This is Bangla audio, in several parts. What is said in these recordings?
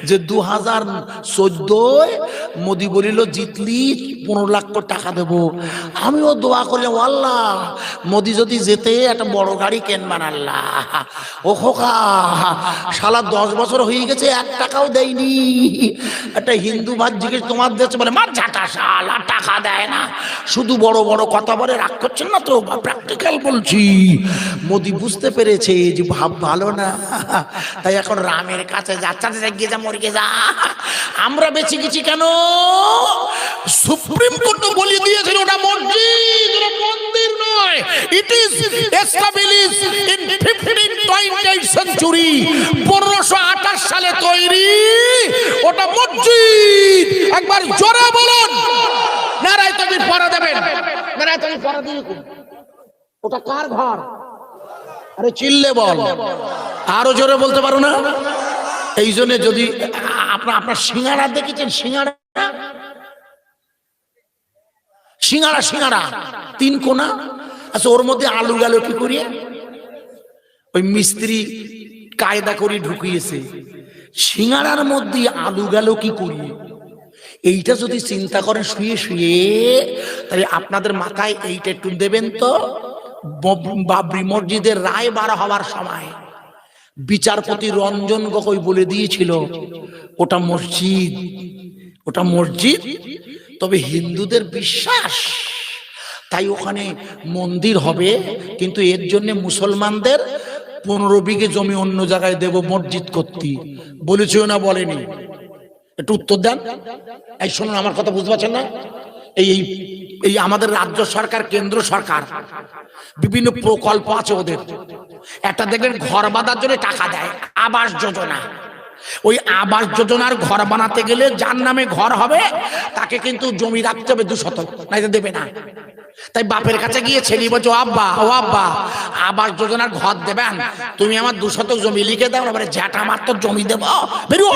যে 2014 মোদি বলিল জিতলি 15 লাখ টাকা দেবো। আমিও দোয়া করলাম আল্লাহ মোদি যদি যেতে একটা বড় গাড়ি কেনবান আল্লাহ। ও খোকা শালা 10 বছর হয়ে গেছে 1 টাকাও দেয়নি। একটা হিন্দু ভাই জিজ্ঞেস তোমার দেশে বলে মার ঝাঁটা শালা টাকা দেয় না, শুধু বড় বড় কথা বলে, রাগ করছেন না তো? প্র্যাকটিক্যাল বলছি। মোদি বুঝতে পেরেছে যে ভাব ভালো না, তাই এখন রামের কাছে যাচ্ছে, গিয়ে যা মরে যা। আমরা বেঁচে গেছি কেন? সুপ্রিম কোর্ট বলে দিয়েছিল ওটা মসজিদ, ওটা মন্দির নয়। It is established in 15th century, 1528 সালে তৈরি। ওটা মসজিদ। একবার জোরে বলুন নারায়ে তাকবীর পড়া দেবেন, নারায়ে তাকবীর পড়া দিয়ে। ওটা কার ঘর? আরে চিল্লে বল, আরো জোরে বলতে পারো না? এই জন্য যদি আপনার সিঙ্গাড়া দেখেছেন, সিঙ্গাড়া সিঙ্গাড়া সিঙ্গাড়া 3 কোনা, আচ্ছা ওর মধ্যে আলু গেল কি করিয়ে? ওই মিস্ত্রি কায়দা করে ঢুকিয়েছে। সিঙ্গাড়ার মধ্যে আলু গেল কি করিয়ে? এইটা যদি চিন্তা করেন শুয়ে শুয়ে, তাহলে আপনাদের মাথায় এইটা একটু দেবেন তো। বাবরি মসজিদের রায় বার হওয়ার সময় বিচারপতি রঞ্জন গগৈ বলে দিয়েছিল ওটা মসজিদ, ওটা মসজিদ। তবে হিন্দুদের বিশ্বাস, তাই ওখানে মন্দির হবে, কিন্তু এর জন্য মুসলমানদের 15 বিঘে জমি অন্য জায়গায় দেব মসজিদ করতে। বলেছে না বলেনি? একটু উত্তর দেন। এই শুনুন, আমার কথা বুঝতে পারছেন না? এই আমাদের রাজ্য সরকার, কেন্দ্র সরকার বিভিন্ন প্রকল্প আছে ওদের। একটা দেখবেন ঘর বাঁধার জন্য টাকা দেয়, আবাস যোজনা। ওই আবাস যোজনার ঘর বানাতে গেলে যার নামে ঘর হবে তাকে কিন্তু জমি রাখতে হবে 2 শতক, নাইলে দেবে না। তাই বাপের কাছে গিয়ে ছেলে বলছো আব্বা ও আব্বা আবাস যোজনার ঘর দেবেন, তুমি আমার 2 শতক জমি লিখে দাও। এবারে জ্যাঠা আমার তো জমি দেবো, বেরিয়ে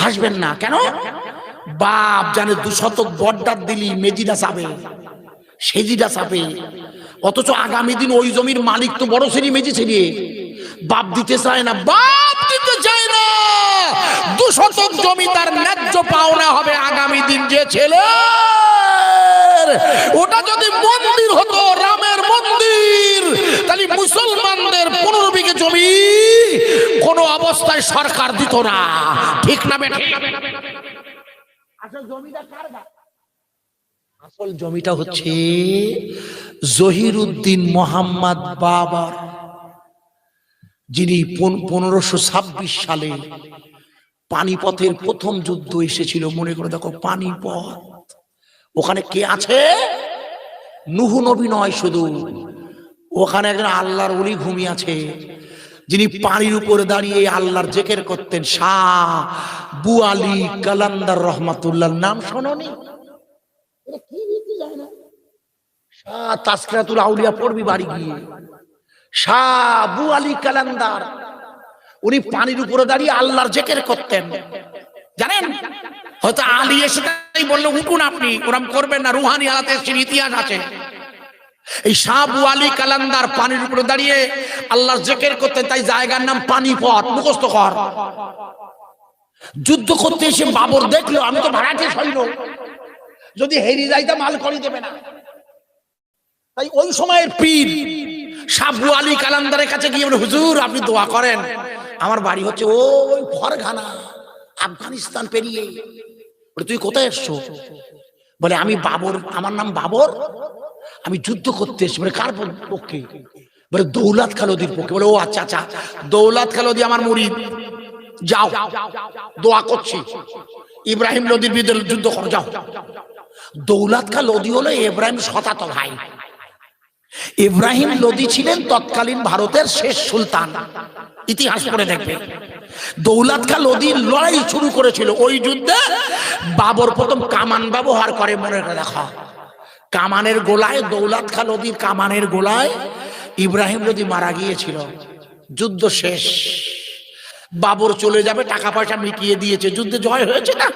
হাসবেন না কেন? বাপ জানে 2 শতক বড়দার দিলি মেজিটা চাবে, সেজিটা চাবে। অথচ আগামী দিন ওই জমির মালিক তো বড় ছেলে মেজি ছেলে, বাপ দিতে চায় না, বাপ দিতে চায় না। 2 শতক জমি তার ন্যায্য পাওনা হবে আগামী দিন যে ছেলে। ওটা যদি মন্দির হতো, রামের মন্দির, তাহলে মুসলমানদের 15 বিঘে জমি কোন অবস্থায় সরকার দিত না। ঠিক না বেঠিক? আসল জমিটা কার? আসল জমিটা হচ্ছে জহিরুদ্দিন মোহাম্মদ বাবর, যিনি 1526 সালে পানিপথের প্রথম যুদ্ধ এসেছিল। মনে করে দেখো পানিপথ, ওখানে কে আছে? নূহ নবী নয় শুধু, ওখানে একজন আল্লাহর ওলি ঘুমিয়ে আছে, যিনি পানির উপরে দাঁড়িয়ে আল্লাহর জিকির করতেন। শাহ বু আলী কালান্দার রহমাতুল্লাহ, নাম শোনোনি? শাহ তাসকিরাতুল আউলিয়া পড়বি বাড়ি গিয়ে। শাহ বু আলী কালান্দার, উনি পানির উপরে দাঁড়িয়ে আল্লাহর জিকির করতেন, জানেন? হয়তো আলী এসে তাই বললো উঠুন আপনি, ওরম করবেন না, রুহানি আলাতের ইতিহাস আছে। এই শাহ বু আলী কালান্দার পানির উপরে দাঁড়িয়ে আল্লাহর জিকির করতেন, তাই জায়গার নাম পানিপথ। মুখস্থ কর। যুদ্ধ করতে এসে বাবর দেখলো আমি তো ভাড়াটে সৈন্য, যদি হেরি যাইতাম মাল করে দেবে না। তাই ওই সময়ের পীর শাহ বু আলী কালান্দারের কাছে গিয়ে বলে হুজুর আপনি দোয়া করেন, আমার বাড়ি হচ্ছে ওই ফরঘানা, আফগানিস্তান পেরিয়ে। তুই কোথায় এসছো? বলে আমি বাবর, আমার নাম বাবর, আমি যুদ্ধ করতে এসেছি। বলে কার পক্ষে? বলে দৌলত খাঁ লোদির পক্ষে। বলে ও আচ্ছা আচ্ছা, দৌলত খাঁ লোদি আমার মুরিদ, যাও দোয়া করছি, ইব্রাহিম লোদির বিরুদ্ধে যুদ্ধ করো, যাও। দৌলত খাঁ লোদি হলো ইব্রাহিম শতাত ভাই। ইব্রাহিম লোদি ছিলেন তৎকালীন ভারতের শেষ সুলতান, ইতিহাস পড়ে দেখবে। দৌলত খাঁ লোদি লড়াই শুরু করেছিল, ওই যুদ্ধে বাবর প্রথম কামান ব্যবহার করে। মনে রাখা, কামানের গোলায়, দৌলত খাঁ লোদির কামানের গোলায় ইব্রাহিম লোদি মারা গিয়েছিল। যুদ্ধ শেষ, বাবর চলে যাবে, টাকা পয়সা মিটিয়ে দিয়েছে, যুদ্ধে জয় হয়েছে না।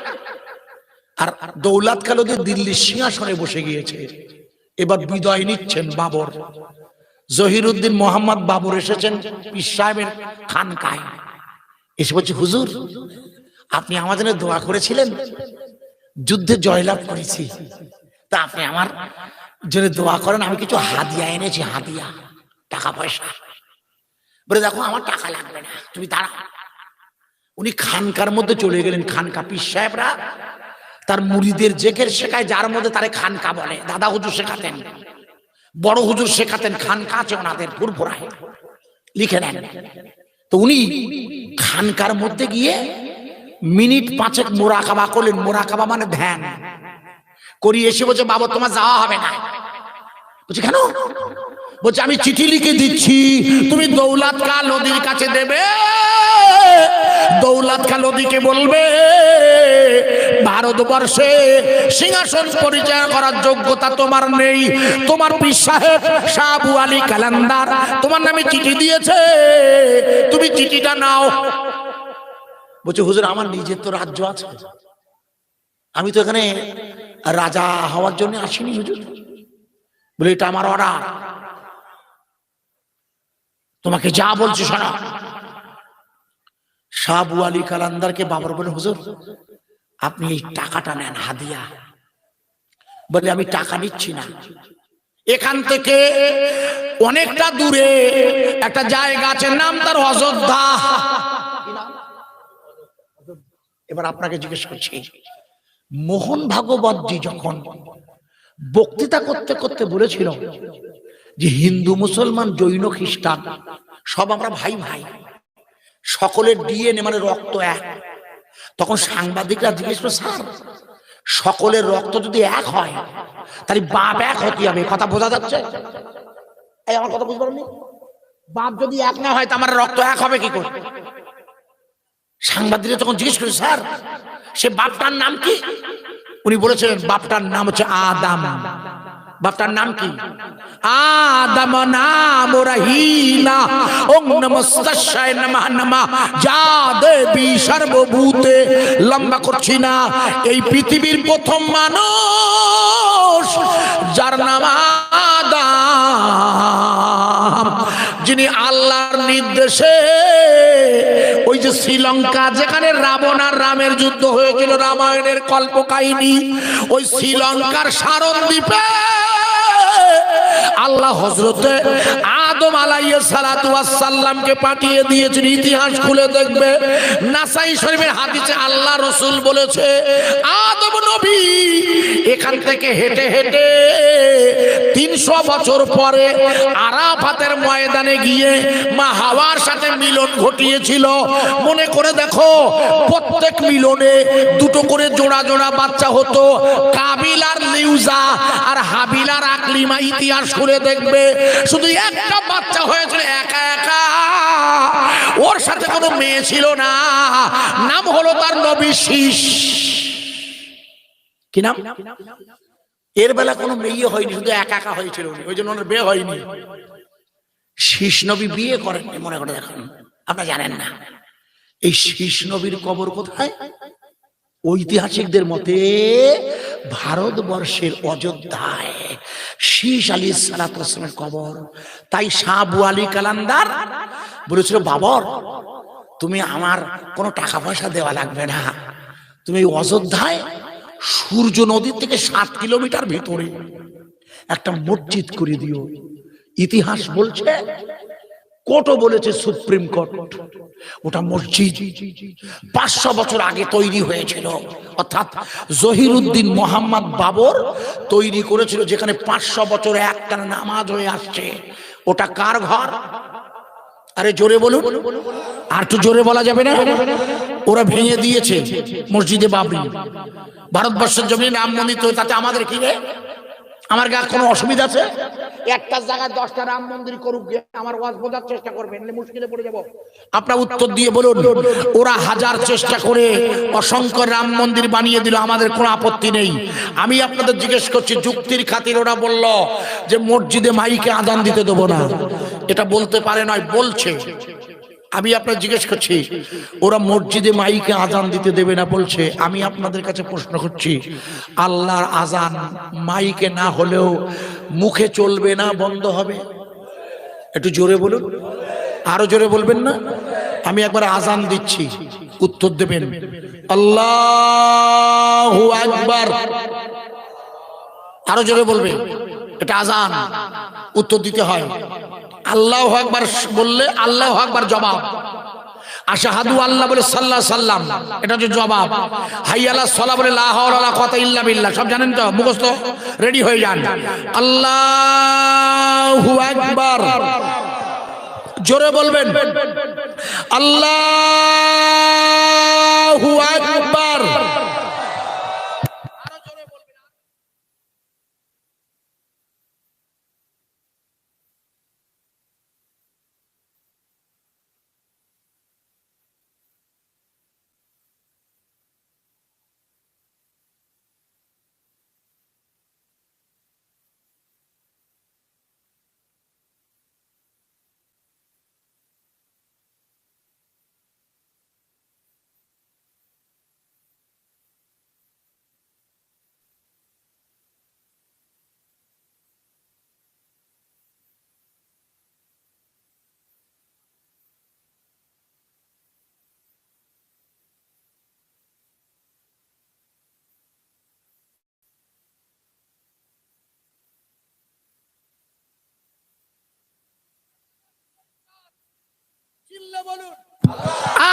আর দৌলত খাঁ লোদি দিল্লির সিংহাসনে বসে গিয়েছে। এবার বিদায় নিচ্ছেন বাবর। জহিরুদ্দিন মোহাম্মদ বাবর এসেছেন পীর সাহেবের খানকায়। এসে বলছে, হুজুর আপনি আমার জন্য দোয়া করেছিলেন, যুদ্ধে জয়লাভ করেছি, তা আপনি আমার জন্য দোয়া করেন, আমি কিছু হাদিয়া এনেছি, হাদিয়া টাকা পয়সা। বলে দেখো আমার টাকা লাগবে না, তুমি দাঁড়াও। উনি খানকার মধ্যে চলে গেলেন। খানকা পীর সাহেবরা তার মুরিদের জেকের শেখায়, যার মধ্যে তারে খানকা বলে। দাদা হুজুর শেখাতেন, বড় হুজুর শেখাতেন, খানকা আছে ওনাদের ফুরফুরায়, লিখে নেন। তো উনি খানকার মধ্যে গিয়ে মিনিট 5 মোরাকাবা করলেন। মোরাকাবা মানে ধ্যান করি। এসে বলছে, বাবা তোমার যাওয়া হবে না। বলছে কেন? বলছে আমি চিঠি লিখে দিচ্ছি, তুমি দৌলত কা লোদির কাছে দেবে। দৌলত কা লোদিকে বলবে ভারতবর্ষে সিংহাসন পরিচয় করার যোগ্যতা তোমার নেই, তোমার পীর সাহেব শাহ আবু আলী কালান্দার তোমার নামে চিঠি দিয়েছে, তুমি চিঠিটা নাও। বলছে হুজুর আমার নিজের তো রাজ্য আছে, আমি তো এখানে রাজা হওয়ার জন্য আসিনি হুজুর। বলে এটা আমার অর্ডার, তোমাকে যা বলছি শোনো। শাহ আবু আলী কালান্দারকে বাবার বলে, হুজুর আপনি এই টাকাটা নেন, হাদিয়া। বলে আমি টাকা নিচ্ছি না, এখান থেকে অনেকটা দূরে একটা জায়গা আছে, নাম তার অযোধ্যা। এবার আপনাকে জিজ্ঞেস করছি, মোহন ভাগবতজি যখন বক্তৃতা করতে করতে বলেছিল যে হিন্দু মুসলমান জৈন খ্রিস্টান সব আমরা ভাই ভাই, সকলের ডিএনএ মানে রক্ত এক, তখন সাংবাদিকরা জিজ্ঞেস করল, স্যার সকলের রক্ত যদি এক হয় তাহলে বাপ এক হতে হবে, কথা বোঝা যাচ্ছে? এই আমার কথা বুঝতে পারেননি? বাপ যদি এক না হয় তা আমার রক্ত এক হবে কি করে? সাংবাদিকরা তখন জিজ্ঞেস করে, স্যার সে বাপটার নাম কি? উনি বলেছিলেন বাপটার নাম হচ্ছে আদম। বাপটার নাম কি? আদম নাম রহিনা ওম নমস্তাশায় নমঃ নমঃ যা দেবী সর্বভূতে। লম্বা করছি না, এই পৃথিবীর প্রথম মানুষ যার নাম আদম, যিনি আল্লাহর নির্দেশে ওই যে শ্রীলঙ্কা যেখানে রাবণ আর রামের যুদ্ধ হয়েছিল, রামায়ণের কল্প কাহিনী, ওই শ্রীলঙ্কার সারণ দ্বীপে আল্লাহ হযরতে আদম আলাইহিস সালাতু ওয়াস সালামকে পাঠিয়ে দিয়েছেন। ইতিহাস খুলে দেখবে, নাসাই শরীফের হাদিসে আল্লাহ রাসূল বলেছে আদম নবী এখান থেকে হেঁটে হেঁটে 300 বছর পরে আরাফাতের ময়দানে গিয়ে মা হাওয়ার সাথে মিলন ঘটিয়েছিল। মনে করে দেখো, প্রত্যেক মিলনে দুটো করে জোড়া জোড়া বাচ্চা হতো। কাবিল আর লিউজা আর হাবিল আর আকলিমা, ইতিহাস খুলে দেখবে শুধু একটা বাচ্চা হয়েছিল একা একা, ওর সাথে কোনো মেয়ে ছিল না, নাম হলো তার নবী শীষ। কি নাম? এর বেলা কোনো মেয়ে হয়নি, শুধু একা একা হয়েছিল, ওই জন্য ওনার বিয়ে হয়নি। শীষ নবী বিয়ে করেননি, মনে করে দেখুন, আপনারা জানেন না। এই শীষ নবীর কবর কোথায়? ঐতিহাসিকদের মতে ভারতবর্ষের অযোধ্যায় শীষ আলাইহিস সালাতু ওয়াস সালামের কবর। তাই শাহ আবু আলী কালান্দার বলেছিল, বাবর তুমি আমার কোনো টাকা পয়সা দেওয়া লাগবে না, তুমি অযোধ্যায় সূর্য নদীর থেকে 7 কিলোমিটার ভিতরে একটা মসজিদ করে দিও। ইতিহাস বলছে, কোর্টও বলেছে, সুপ্রিম কোর্ট, ওটা মসজিদ 500 বছর আগে তৈরি হয়েছিল। অর্থাৎ জহিরুদ্দিন মোহাম্মদ বাবর তৈরি করেছিল, যেখানে 500 বছর একটা নামাজ হয়ে আসছে। ওটা কার ঘর? আরে জোরে বলুন, আর একটু জোরে বলা যাবে না? ওরা ভেঙে দিয়েছে মসজিদে বাবরি। ভারতবর্ষের জমিনে রাম মন্দির তো, তাতে আমাদের কি রে? আমার গা কোনো অসুবিধা আছে? একটা জায়গায় 10টা রাম মন্দির করুক, আমার ওয়াজ বোঝার চেষ্টা করবেন, মুশকিলে পড়ে যাব। আপনার উত্তর দিয়ে বলুন, ওরা হাজার চেষ্টা করে অসংখ্য রাম মন্দির বানিয়ে দিল, আমাদের কোনো আপত্তি নেই। আমি আপনাদের জিজ্ঞেস করছি, যুক্তির খাতির ওরা বলল যে মসজিদে মাইকে আজান দিতে দেবো না, এটা বলতে পারে নয়, বলছে। আমি আপনার জিজ্ঞেস করছি, ওরা মসজিদে মাইকে আজান দিতে দেবে না বলছে। আমি আপনাদের কাছে প্রশ্ন করছি, আল্লাহর আজান মাইকে না হলেও মুখে চলবে না, বন্ধ হবে? একটু জোরে বলুন, আরো জোরে বলবেন না? আমি একবার আজান দিচ্ছি, উত্তর দেবেন আল্লাহু আকবার। আরো জোরে বলবে, এটা আজান, উত্তর দিতে হয়। আল্লাহু আকবার বললে আল্লাহু আকবার জবাব, আশহাদু আল্লাহ বলে সাল্লাল্লাহু সাল্লাম, এটা হচ্ছে জবাব। হাইয়া আলাস সালাহ বলে লা হাওলা ওয়ালা কুওয়াতা ইল্লা বিল্লাহ। সব জানেন তো, মুখস্থ রেডি হয়ে যান। আল্লাহু আকবার, জোরে বলবেন আল্লাহু আকবার।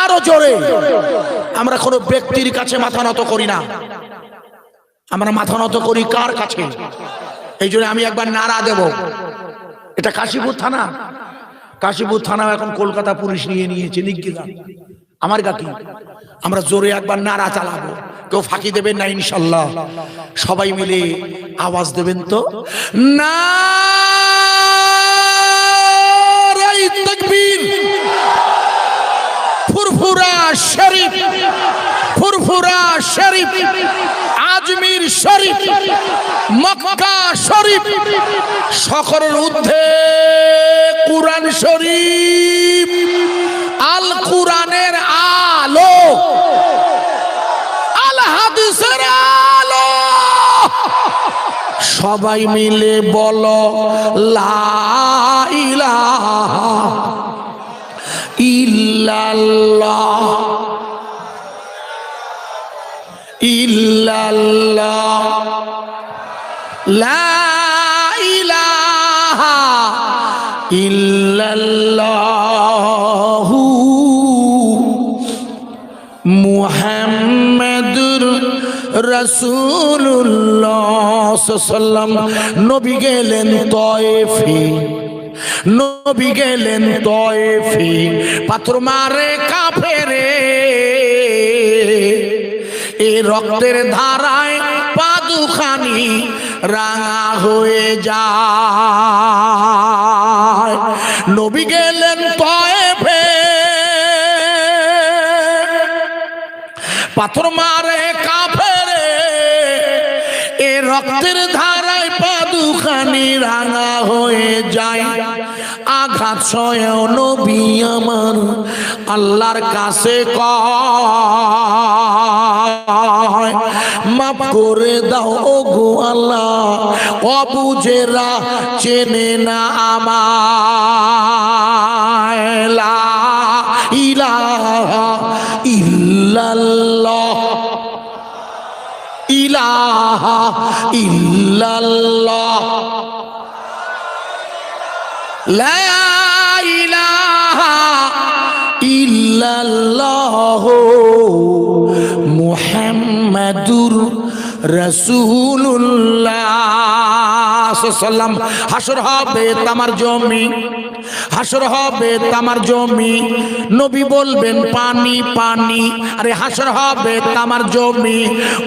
আরো জোরে। আমরা কোনো ব্যক্তির কাছে মাথা নত করি না, আমরা মাথা নত করি কার কাছে? এই জন্য আমি একবার নারা দেব। এটা কাশীপুর থানা, কাশীপুর থানা এখন কলকাতা পুলিশ নিয়ে নিয়েছে নিজ্ঞা। আমার কাকি আমরা জোরে একবার নারা চালাবো, কেউ ফাঁকি দেবেন না ইনশাল্লাহ। সবাই মিলে আওয়াজ দেবেন তো, নারায়ে তাকবীর। ফুরফুরা শরীফ, ফুরফুরা শরীফ, আজমির শরীফ, মক্কা শরীফ, সকলের ঊর্ধ্বে কুরআন শরীফ, আল কুরআনের আলো, আল হাদিসের আলো। সবাই মিলে বলো লা ইলাহা ইল্লাল্লাহ, ইল্লাল্লাহ, লা ইলাহা ইল্লাল্লাহু মুহাম্মাদুর রাসূলুল্লাহ সাল্লাল্লাহু আলাইহি ওয়াসাল্লাম। নবী গেলেন তয়েফে, নবী গেলেন তয়েফে, পাথর মারে কাফেরে, এ রক্তের ধারায় পাদুখানি রাঙা হয়ে যায়। নবী গেলেন তয়েফে, পাথর মারে কাফেরে, এ রক্তের ধারায় পাদুখানি রাঙা হয়ে যায়। আঘাত সয় নবী আমার আল্লাহর কাছে কয়, মাফ করে দাও ওগো আল্লাহ, অবুঝেরা চেনে না আমায়। লা ইলাহা ইল্লাল্লাহ, ইলাহা ইল্লাল্লাহ, লা ইলাহা ইল্লাল্লাহ মুহাম্মাদুর রাসূলুল্লাহ সাল্লাম। হাসর হবে তামার জমি, হাসর হবে তামার জমি, নবী বলবেন পানি পানি। আরে হাসর হবে তামার জমি,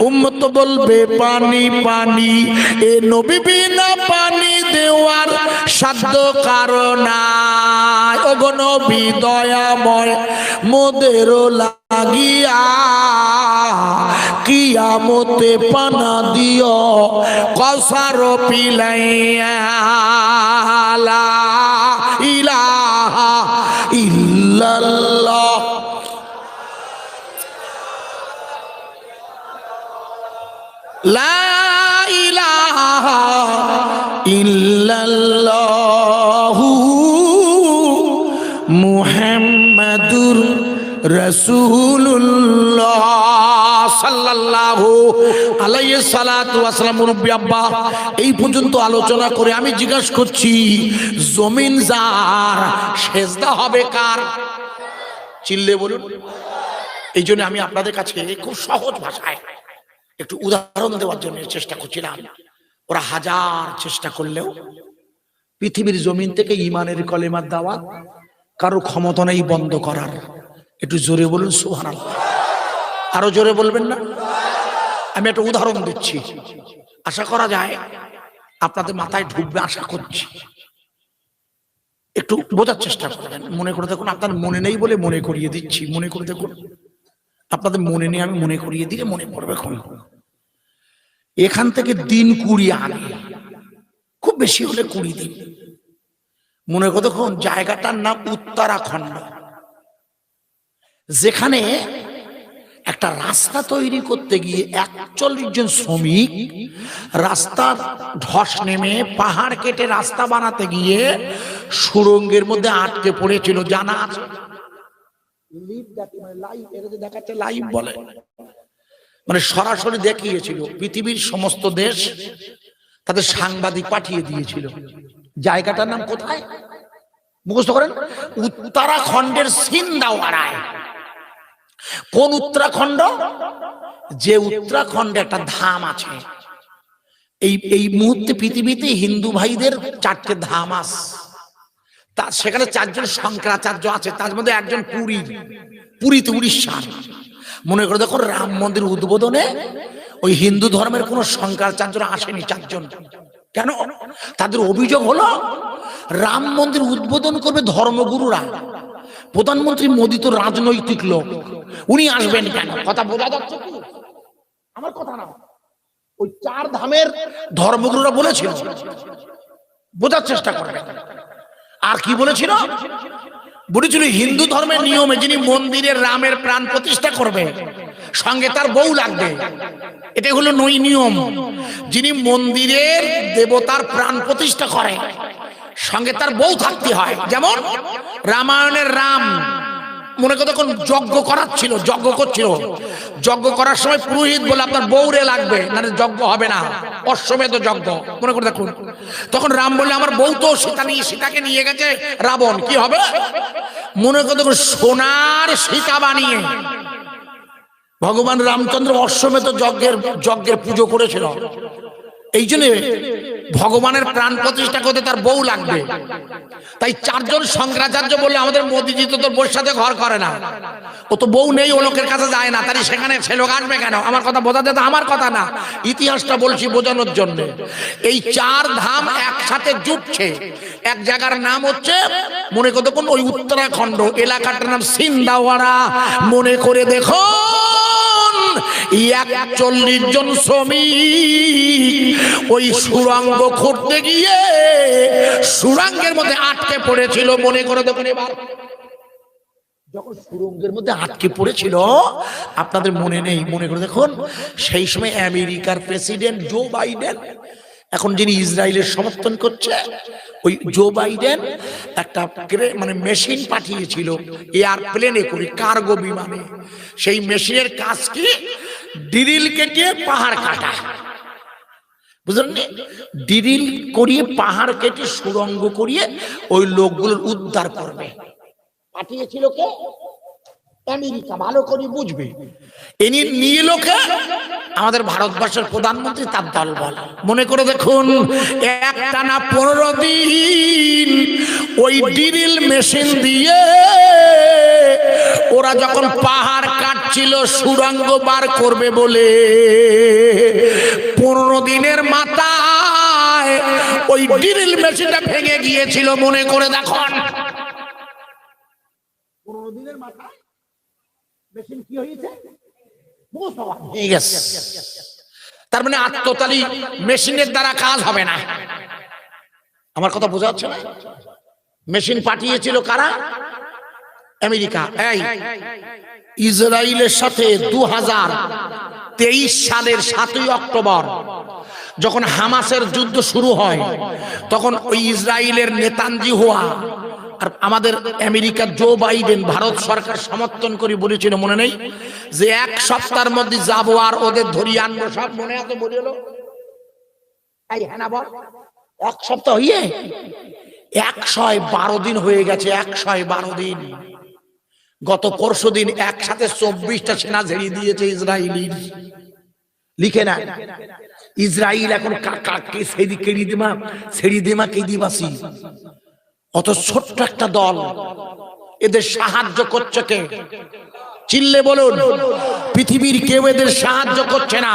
উম্মত বলবে পানি পানি। এ নবী বিনা পানি দেওয়ার সাধ্য কারো নাই। ওগো নবী দয়াময় মোদেরও লাগিয়া কিয়ামতে পানা দিও কসার পিলাইয়া। লা ইলাহা ইল্লাল্লাহ, লা ইলাহা ইল্লাল্লাহু মুহাম্মাদুর রাসূলুল্লাহ সাল্লাল্লাহু আলাইহি সাল্লাতু ওয়া সাল্লাম। মুরব্বি আব্বা, এই পর্যন্ত আলোচনা করে আমি জিজ্ঞাসা করছি, জমিন যার সেজদা হবে কার? চিল্লে বলুন। এই জন্য আমি আপনাদের কাছে খুব সহজ ভাষায় একটু উদাহরণ দেওয়ার জন্য চেষ্টা করছিলাম। ওরা হাজার চেষ্টা করলেও পৃথিবীর জমিন থেকে ঈমানের কলেমার দাওয়াত কারো ক্ষমতা নেই বন্ধ করার। একটু জোরে বলুন সুবহানাল্লাহ। আরো জোরে বলবেন না? আমি একটা উদাহরণ দিচ্ছি, আশা করা যায় আপনাদের মাথায় ঢুকবে, আশা করছি। একটু বোঝার চেষ্টা করবেন, মনে করে দেখুন। আপনার মনে নেই বলে মনে করিয়ে দিচ্ছি, মনে করে দেখুন। আপনাদের মনে নেই, আমি মনে করিয়ে দিলে মনে পড়বে। এখান থেকে দিন 20 আগে, খুব বেশি হলে 20 দিন, মনে করে দেখুন জায়গাটার নাম উত্তরাখণ্ড, যেখানে একটা রাস্তা তৈরি করতে গিয়ে 41 জন শ্রমিক রাস্তার ধস নেমে পাহাড় কেটে রাস্তা বানাতে গিয়ে সুড়ঙ্গের মধ্যে আটকে পড়েছিল। জানা আছে? লাইভ বলে, মানে সরাসরি দেখিয়েছিল। পৃথিবীর সমস্ত দেশ তাদের সাংবাদিক পাঠিয়ে দিয়েছিল। জায়গাটার নাম কোথায় মুখস্থ করেন? উত্তরাখণ্ডের সিন্দাওয়ারায়। কোন উত্তরাখণ্ড? যে উত্তরাখণ্ডে একটা ধাম আছে। এই মুহূর্তে পৃথিবীতে হিন্দু ভাইদের 4টে ধাম আছে। সেখানে 4 জন শঙ্করাচার্য আছে, তার মধ্যে একজন পুরীতে, উড়িষ্যার। মনে করে দেখো, রাম মন্দির উদ্বোধনে ওই হিন্দু ধর্মের কোন শঙ্করাচার্যরা আসেনি, 4 জন। কেন? তাদের অভিযোগ হলো রাম মন্দির উদ্বোধন করবে ধর্মগুরুরা, প্রধানমন্ত্রী মোদী তো রাজনৈতিক লোক, উনি আসবেন কেন? কথা বোঝা যাচ্ছে কি? আমার কথা না, ওই 4 ধামের ধর্মগুরুরা বলেছিল, বোঝার চেষ্টা করবেন। আর কি বলেছিল? বলেছিল হিন্দু ধর্মের নিয়মে যিনি মন্দিরের রামের প্রাণ প্রতিষ্ঠা করবে সঙ্গে তার বউ লাগবে। এটা হলো নিয়ম। যিনি মন্দিরের দেবতার প্রাণ প্রতিষ্ঠা করে সঙ্গে তার বউ থাকতে হয়। যেমন রামায়ণের রাম, মনে করো তখন যজ্ঞ করাচ্ছিল, যজ্ঞ করছিল, যজ্ঞ করার সময় পুরোহিত বলে আপনার বউরে লাগবে, না যজ্ঞ হবে না, অশ্বমেধ যজ্ঞ। মনে করে দেখুন, তখন রাম বললে আমার বউ তো সীতাকে নিয়ে গেছে রাবণ, কি হবে? মনে করে দেখুন, সোনার সীতা বানিয়ে ভগবান রামচন্দ্র অশ্বমেধ যজ্ঞের পুজো করেছিল। এই জন্য ভগবানের প্রাণ প্রতিষ্ঠা করতে তার বউ লাগবে। তাই 4 জন শঙ্করাচার্য বললে আমাদের মোদীজি তো তোর বউর সাথে ঘর করে না, ও তো বউ নেই, ও লোকের কাছে যায় না, তাই সেখানে সে লোক আসবে কেন? আমার কথা বোঝা যেত, আমার কথা না, ইতিহাসটা বলছি বোঝানোর জন্য। এই 4 ধাম একসাথে জুটছে, এক জায়গার নাম হচ্ছে, মনে করে দেখুন, ওই উত্তরাখণ্ড এলাকাটার নাম সিন্দাওয়ারা। মনে করে দেখো, 41 জন শ্রমিক ওই সুড়ঙ্গ খুঁড়তে গিয়ে সুড়ঙ্গের মধ্যে আটকে পড়েছিল। মনে করে দেখুন, এবার যখন সুড়ঙ্গের মধ্যে আটকে পড়েছিল, আপনাদের মনে নেই? মনে করে দেখুন, সেই সময় আমেরিকার প্রেসিডেন্ট জো বাইডেন, এখন যিনি ইসরায়েলের সমর্থন করছে, ওই জো বাইডেন একটা মানে মেশিন পাঠিয়েছিল এয়ারপ্লেনে করে, কার্গো বিমানে। সেই মেশিনের কাজ কি? ড্রিল কেটে পাহাড় কাটা, বুঝলেন? ড্রিল করিয়ে পাহাড় কেটে সুড়ঙ্গ করিয়ে ওই লোকগুলোর উদ্ধার করবে। পাঠিয়েছিল কে? আমেরিকা। ভালো করে বুঝবে। ইনি নিয়ে লোকে আমাদের ভারতবর্ষের প্রধানমন্ত্রী, তার দল বল। মনে করে দেখুন, একটানা 15 দিন ওই ড্রিল মেশিন দিয়ে ওরা যখন পাহাড় কাটছিল সুড়ঙ্গ বার করবে বলে, 15 দিনের মাথায় ওই ড্রিল মেশিনটা ভেঙে গিয়েছিল। মনে করে দেখুন, 15 দিনের মাথায় মেশিন কি হয়েছে? তার মানে আত্মতালি মেশিনের দ্বারা কাজ হবে না। আমার কথা বোঝা যাচ্ছে না? মেশিন পাঠিয়েছিল কারা? আমেরিকা। এই ইসরায়েলের সাথে 2023 সালের 7ই অক্টোবর যখন হামাসের যুদ্ধ শুরু হয়, তখন ওই ইসরায়েলের নেতানজি হওয়া আর আমাদের আমেরিকার জো বাইডেন ভারত সরকার সমর্থন করে বলেছিল, মনে নেই যে 1 সপ্তাহের মধ্যে যাবো আর ওদের ধরিয়ে আনবো, সব মনে আছে বলিল। এই হ্যাঁ না বল, 1 সপ্তাহ হইয়ে 112 দিন হয়ে গেছে, 112 দিন। গত পরশু দিন একসাথে 24টা সেনা ঝেড়ে দিয়েছে ইসরায়েলি। লিখে না, ইসরায়েল এখন কাকে ছেড়ে দিমা কে দিবাসি। অত ছোট্ট একটা দল, এদের সাহায্য করছে কে? চিল্লে বলুন। পৃথিবীর কেউ এদের সাহায্য করছে না।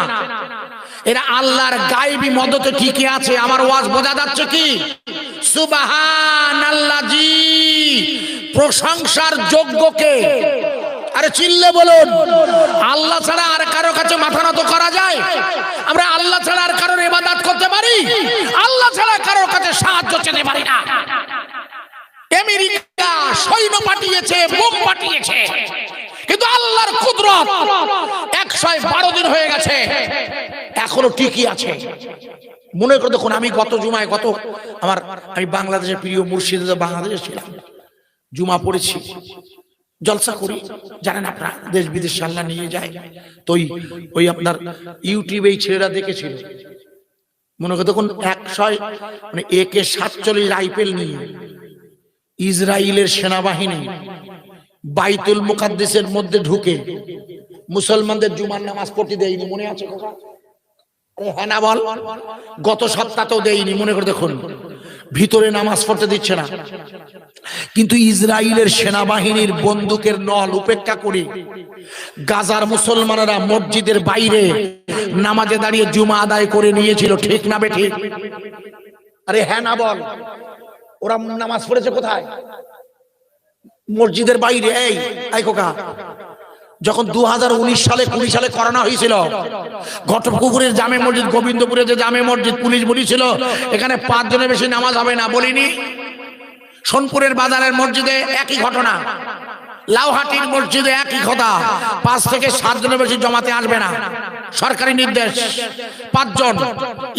এরা আল্লাহর গায়েবী মদতে টিকে আছে। আমার ওয়াজ বোঝা যাচ্ছে কি? সুবহানাল্লাহি, প্রশংসার যোগ্য কে? আরে চিল্লে বলুন। আল্লাহ ছাড়া আর কারো কাছে মাথা নত করা যায়? আমরা আল্লাহ ছাড়া আর কারোর ইবাদত করতে পারি? আল্লাহ ছাড়া কারোর কাছে সাহায্য চেতে পারি না। আমেরিকা সৈন্য পাঠিয়েছে, বোম পাঠিয়েছে, কিন্তু আল্লাহর কুদরত 112 দিন হয়ে গেছে, এখনো ঠিকই আছে। মনে করে দেখুন, আমি গত জুমায় আমি বাংলাদেশের প্রিয় মুর্শিদে বাংলাদেশে ছিলাম, জুমা পড়েছি, জলসা করি, জানেন আপনারা দেশ বিদেশে আল্লাহ নিয়ে যায়। তো ওই আপনার ইউটিউবে এই ছেলেরা দেখেছিল, মনে করে দেখুন 147 রাইফেল নিয়ে ইসরায়েলের সেনাবাহিনী বাইতুল মুকাদ্দিসের মধ্যে ঢুকে মুসলমানদের জুমার নামাজ পড়তে দেয়নি, মনে আছে? আরে হ্যাঁ না বল। গত সপ্তাহতেও দেয়নি, মনে করে দেখুন, ভিতরে নামাজ পড়তে দিচ্ছে না। কিন্তু ইসরায়েলের সেনাবাহিনীর বন্দুকের নল উপেক্ষা করে গাজার মুসলমানেরা মসজিদের বাইরে নামাজে দাঁড়িয়ে জুমা আদায় করে নিয়েছিল। ঠিক না বেঠিক? আরে হ্যাঁ না বল। ওরা নামাজ পড়েছে কোথায়? মসজিদের বাইরে। এই খোকা, যখন 2019 সালে 20 সালে করোনা হয়েছিল, ঘটপুকুরের জামে মসজিদ, গোবিন্দপুরে যে জামে মসজিদ, পুলিশ বলেছিল এখানে 5 জনের বেশি নামাজ হবে না, বলিনি? সোনপুরের বাজারের মসজিদে একই ঘটনা, লাউহাটির মসজিদে একই কথা, 5 থেকে 7 জনের বেশি জমাতে আসবে না, সরকারি নির্দেশ। 5 জন,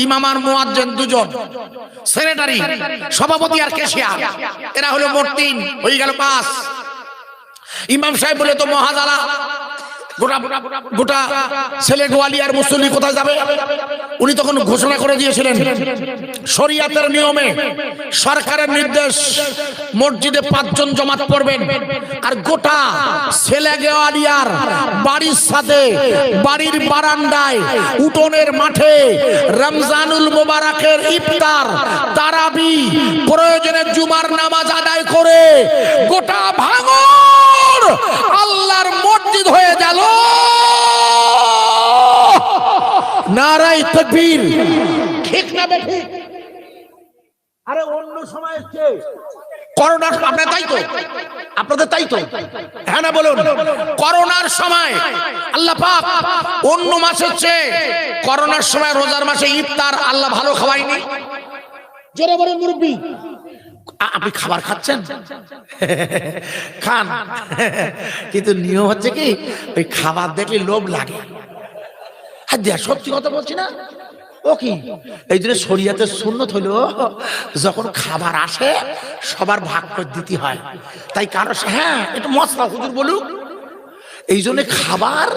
ইমাম আর মুয়াজ্জিন 2 জন, সেক্রেটারি, সভাপতি আর ক্যাশিয়ার, এরা হলো মোট 3, হয়ে গেল 5। ইমাম সাহেব বলে তো মহাজালা, গোটা ছেলে গোয়ালিয়ার মুসল্লি কোথায় যাবে? উনি তখন ঘোষণা করে দিয়েছিলেন শরিয়াতের নিয়মে, সরকারের নির্দেশ, মসজিদে 5 জন জমাত পড়বেন। আর গোটা ছেলে গোয়ালিয়ার বাড়ির সাথে, বাড়ির বারান্দায়, উঠোনের মাঠে রমজানুল মুবারকের ইফতার, তারাবি, প্রয়োজনে জুমার নামাজ আদায় করে গোটা ভাঙর আল্লাহর মসজিদ হয়ে গেল। নারায়ে তাকবীর। ঠিক না বেঠিক? আরে অন্য সময় করোনার, আপনাদের তাই তো, আপনাদের তাই তো, হ্যাঁ না বলুন? করোনার সময় আল্লাহ পাক অন্য মাসের চেয়ে করোনার সময় রোজার মাসে ইফতার আল্লাহ ভালো খাওয়ায়নি। জোরে বলেন মুরব্বি। আপনি খাবার খাচ্ছেন, খান, কিন্তু নিয়ম হচ্ছে কি, ওই খাবার দেখলে লোভ লাগে। আর দেখ, সত্যি কথা বলছি না, ও কি এই জন্য শরিয়াতের সুন্নত হলো যখন খাবার আসে সবার ভাগ করে দিতে হয়। তাই কারো, হ্যাঁ একটু মশলা হুজুর বলুক, এই জন্য খাবার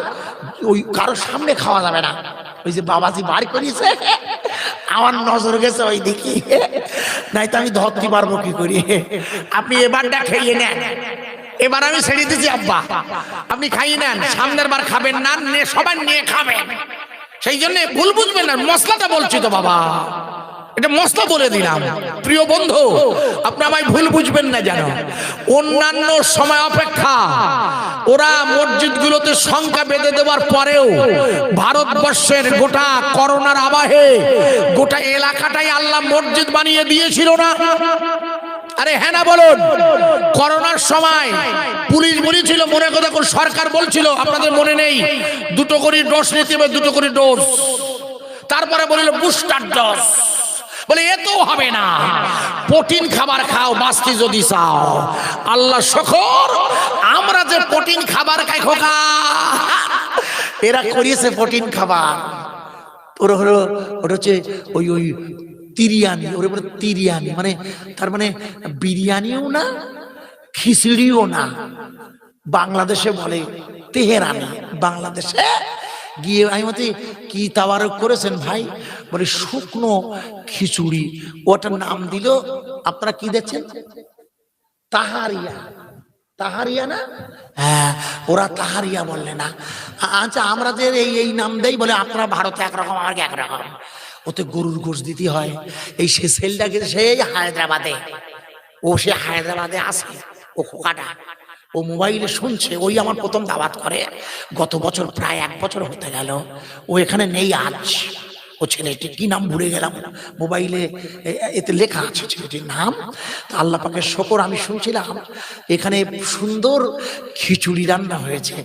ওই কারো সামনে খাওয়া যাবে না। ওই যে বাবাজি বার করিয়েছে, আমার নজর গেছে ওই দিকে, নাই তো আমি ধরতে পারবো কি করি। আপনি এবারটা খেয়ে নেন, এবার আমি ছেড়ে দিচ্ছি আব্বা, আপনি খাইয়ে নেন, সামনের বার খাবেন না, সবাই নিয়ে খাবেন। সেই জন্য ভুল বুঝবেন না, মশলাটা বলছি তো বাবা, এটা মশলা বলে দিলাম। প্রিয় বন্ধু, আপনি আমায় ভুল বুঝবেন না যেন। অন্যান্য সময় অপেক্ষা ওরা মসজিদগুলোতে সংখ্যা বেঁধে দেওয়ার পরেও ভারতবর্ষের গোটা করোনার আবাহে গোটা এলাকাটাই আল্লাহ মসজিদ বানিয়ে দিয়েছিল না? আরে হ্যাঁ না বলুন? করোনার সময় পুলিশ বলেছিল, মনে কথা সরকার বলছিল, আপনাদের মনে নেই, 2 করে ডোজ নিতে হবে, 2 করে ডোজ। তারপরে বলিল বুস্টার ডোজ, বলে এত হবে না, প্রোটিন খাবার খাও বাঁচতে যদি চাও। আল্লাহ শকর, আমরা যে প্রোটিন খাবার খাই খোকা, এরা করিয়েছে প্রোটিন খাবার। ওরা হচ্ছে ওই তিরিয়ানি, ওরে বলে তিরিয়ানি, মানে তার মানে বিরিয়ানিও না খিচুড়িও না, বাংলাদেশে বলে তেহরানি। বাংলাদেশে গিয়ে আমি বলছি কি তাওয়ারক করেছেন ভাই? বলে শুকনো খিচুড়ি, ওটার নাম দিল আপনারা কি দেখছেন তাহারিয়া। তাহারিয়া না? হ্যাঁ, ওরা তাহারিয়া বললে না। আচ্ছা আমরা যে এই নাম দেই, বলে আপনারা ভারতে একরকম আর একরকম। ওতে গরুর গোশ দিতে হয়। এই সে ছেলেটাকে সেই হায়দ্রাবাদে, ও সে হায়দ্রাবাদে আসে, ও খোকাটা ও মোবাইলে শুনছে। ওই আমার প্রথম দাওয়াত করে গত বছর, প্রায় 1 বছর হতে গেল। ও এখানে নেই আজ। ও ছেলেটি কি নাম ভুলে গেলাম, মোবাইলে এতে লেখা আছে ছেলেটির নাম। তো আল্লাহ পাকের শকর, আমি শুনছিলাম এখানে সুন্দর খিচুড়ি রান্না হয়েছে,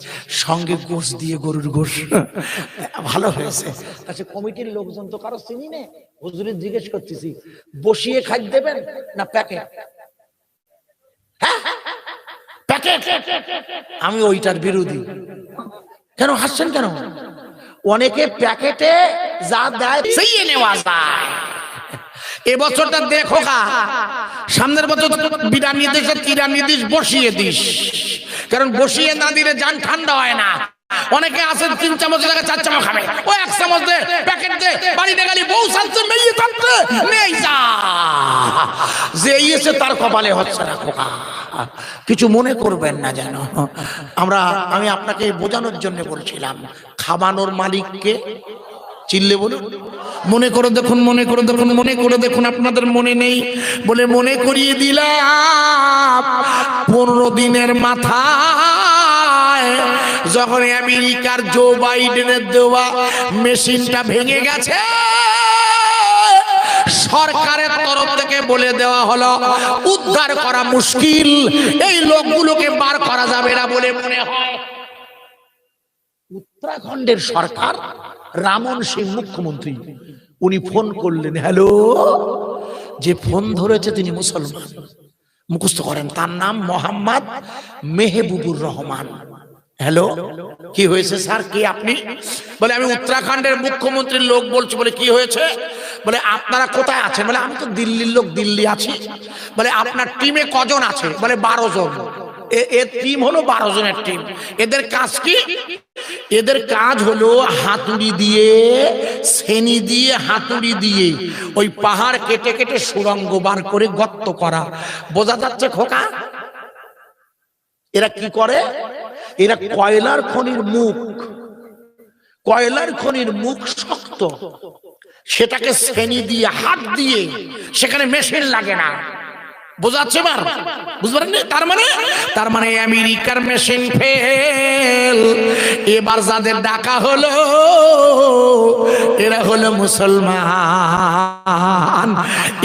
সঙ্গে গোশ দিয়ে, গরুর গোশ, ভালো হয়েছে। আচ্ছা কমিটির লোকজন তো কারো চিনি নে, হুজুরের জিজ্ঞেস করতেছি বসিয়ে খাদ্য দেবেন না প্যাকেট? হ্যাঁ প্যাকেট। আমি ওইটার বিরোধী। কেন হাসছেন কেন? অনেকে প্যাকেটে যা দেয় সেই নেওয়া যায়। এবছরটা দেখো কা, সামনের বছর বিরিয়ানি দিস, তিরানি দিস, বসিয়ে দিস। কারণ বসিয়ে না দিলে জান ঠান্ডা হয় না। অনেকে আছে 3 চামচ লাগে 4 চামচ খাবে, ও 1 চামচ দে, প্যাকেট দে, বাড়িতে গেলি বউ শান্তি মেয়ে থাকতে নেই যা, যে এসে তার কপালে হচ্ছে না খোকা। কিছু মনে করবেন না যেন। আমি আপনাকে বোঝানোর জন্য বলছিলাম, খাবানোর মালিককে চিল্লে বলুন। মনে করে দেখুন, মনে করে দেখুন, মনে করে দেখুন। আপনাদের মনে নেই বলে মনে করিয়ে দিলাম। 15 দিনের মাথায় যখন আমেরিকার জো বাইডেনের দেওয়া মেশিনটা ভেঙে গেছে, সরকারের তরফ থেকে বলে দেওয়া হলো উদ্ধার করা মুশকিল, এই লোকগুলোকে বার করা যাবে না বলে মনে হয়। উত্তরাখণ্ডের সরকার, রামন সিং মুখ্যমন্ত্রী, উনি ফোন করলেন। হ্যালো, যে ফোন ধরেছে তিনি মুসলমান, মুখস্থ করেন, তার নাম মোহাম্মদ মেহবুবুর রহমান। হ্যালো, কি হয়েছে স্যার, কে আপনি? বলে আমি উত্তরাখণ্ডের মুখ্যমন্ত্রীর লোক বলছি। বলে কি হয়েছে? বলে আপনারা কোথায় আছেন? বলে আমি তো দিল্লির লোক, দিল্লি আছি। বলে আপনার টিমে কজন আছে? বলে 12 জন। এর টিম হলো 12 জনের টিম। এদের কাজ কি? এদের কাজ হলো হাতুড়ি দিয়ে, সেনি দিয়ে, হাতুড়ি দিয়ে ওই পাহাড় কেটে কেটে সুড়ঙ্গ বার করে গর্ত করা। বোঝা যাচ্ছে খোকা? এরা কি করে? এরা কয়লার খনির মুখ, কয়লার খনির মুখ শক্ত, সেটাকে সেনি দিয়ে, হাত দিয়ে, সেখানে মেশিন লাগে না। বোঝাচ্ছে এবার? বুঝতে পারেন? তার মানে আমেরিকার মেশিন ফেল। এবার যাদের ডাকা হলো এরা হলো মুসলমান।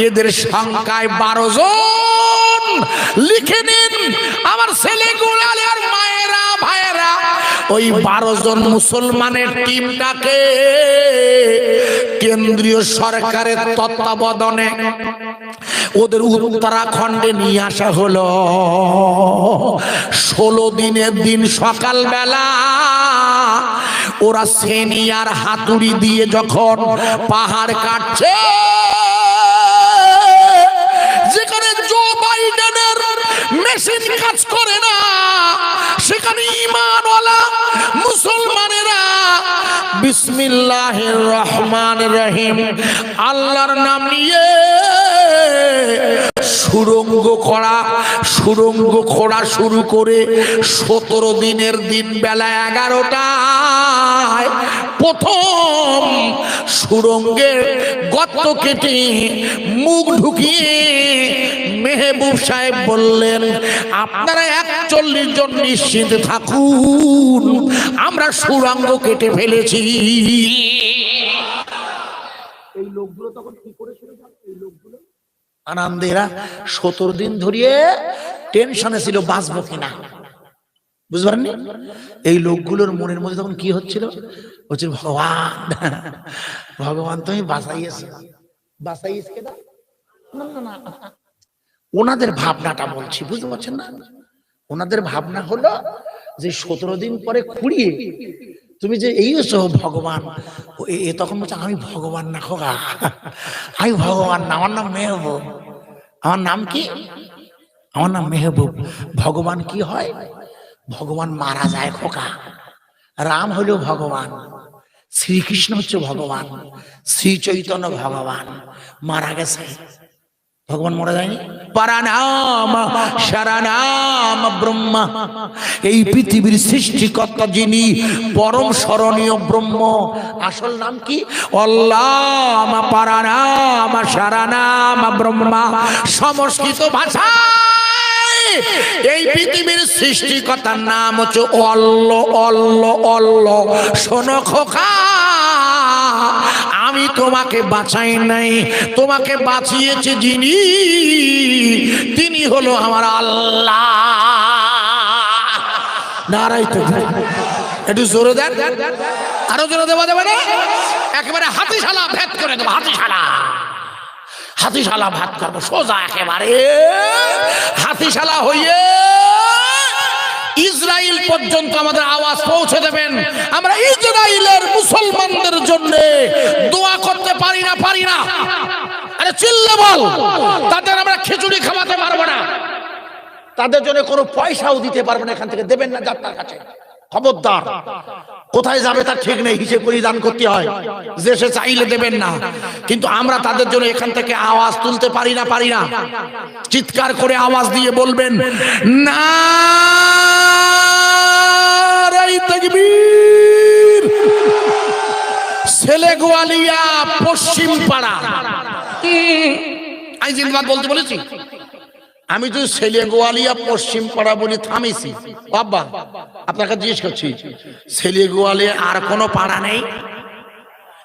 এদের সংখ্যায় 12 জন। লিখে নিন আমার ছেলেগুলো আর মায়েরা, ভাইয়েরা, ওই 12 জন মুসলমানের টিমটাকে কেন্দ্রীয় সরকারের তত্ত্বাবধানে ওদের উত্তরাখণ্ডে নিয়ে আসা হলো। 16 দিনের দিন সকালবেলা ওরা সেনি আর হাতুড়ি দিয়ে যখন পাহাড় কাটছে, যেখানে জো বাইডেনের মেশিন কাজ করে না, সেখানে ঈমানওয়ালা মুসলমানেরা বিসমিল্লাহির রহমানির রহিম আল্লাহর নাম নিয়ে সুড়ঙ্গ খোঁড়া শুরু করে 17 দিনের দিন বেলা 11টায় প্রথম সুড়ঙ্গের গর্ত কেটে মুখ ঢুকিয়ে মেহবুব সাহেব বললেন, আপনারা 41 জন নিশ্চিত থাকুন, আমরা সুড়ঙ্গ কেটে ফেলেছি। এই লোকগুলো তখন কি করেছিল? এই লোকগুলো আনন্দেরা 17 দিন ধরিয়ে টেনশনে ছিল বাঁচবো কিনা। বুঝতে পারেননি? এই লোকগুলোর মনের মধ্যে তখন কি হচ্ছিল? হচ্ছে ভগবান তুমি বাঁচাইয়েছ কেন? না, ওনাদের ভাবনাটা বলছি, বুঝতে পারছেন না? ওনাদের ভাবনা হলো যে 17 দিন পরে খুঁড়িয়ে তুমি যে এই ভগবান, এ তখন বলছে আমি ভগবান না খোকা, আমি ভগবান না, আমার নাম মেহবুব। আমার নাম কি? আমার নাম মেহবুব। ভগবান কি হয়? ভগবান মারা যায় খোকা। রাম হলো ভগবান, শ্রীকৃষ্ণ হচ্ছে ভগবান, শ্রী চৈতন্য ভগবান। মারা গেছে, ভগবান মারা যায়নি। পরানাম শরণাম ব্রহ্ম, এই পৃথিবীর সৃষ্টিকর্তা যিনি পরম স্মরণীয় ব্রহ্ম, আসল নাম কি? অল্লাহ পরানাম শরণাম ব্রহ্ম। সংস্কৃত ভাষা এই পৃথিবীর সৃষ্টিকর্তার নাম হচ্ছে অল্ল অল্ল অল্ল। শোনো খোকা, আমি তোমাকে বাঁচাই নাই, তোমাকে বাঁচিয়েছে যিনি, তিনি হলো আমার আল্লাহ। নারাই তো, একটু জোরে দেন, আরো জোরে দেওয়া যাবে না? একেবারে হাতিশালা ভেদ করে দেবো, হাতিশালা হাতিশালা ভাত করবো সোজা, একেবারে হাতিশালা হইয়ে ইসরায়েল পর্যন্ত আমাদের আওয়াজ পৌঁছে দেবেন। আমরা ইসরায়েলের মুসলমানদের জন্য দোয়া করতে পারি না, পারি না? আরে চিল্লে বল, তাদের আমরা খিচুড়ি খাওয়াতে পারবো না, তাদের জন্য কোনো পয়সাও দিতে পারবো না, এখান থেকে দেবেন না যাত্রার কাছে। খবরদার, কোথায় যাবে তার ঠিক নেই, হিসেব করে দান করতে হয়, যে সে চাইলে দেবেন না। কিন্তু আমরা তাদের জন্য এখান থেকে আওয়াজ তুলতে পারি না, পারি না? চিৎকার করে আওয়াজ দিয়ে বলবেন নারায়ে তাকবীর। ছেলে গোয়ালিয়া পশ্চিম পাড়া, আমি জিন্দাবাদ বলতে বলেছি। আমি তো ছেলে গোয়ালিয়া পশ্চিম পাড়া বলি থামিছি। বাবা আপনাকে জিজ্ঞেস করছি, ছেলে গোয়ালিয়া আর কোনো পাড়া নেই?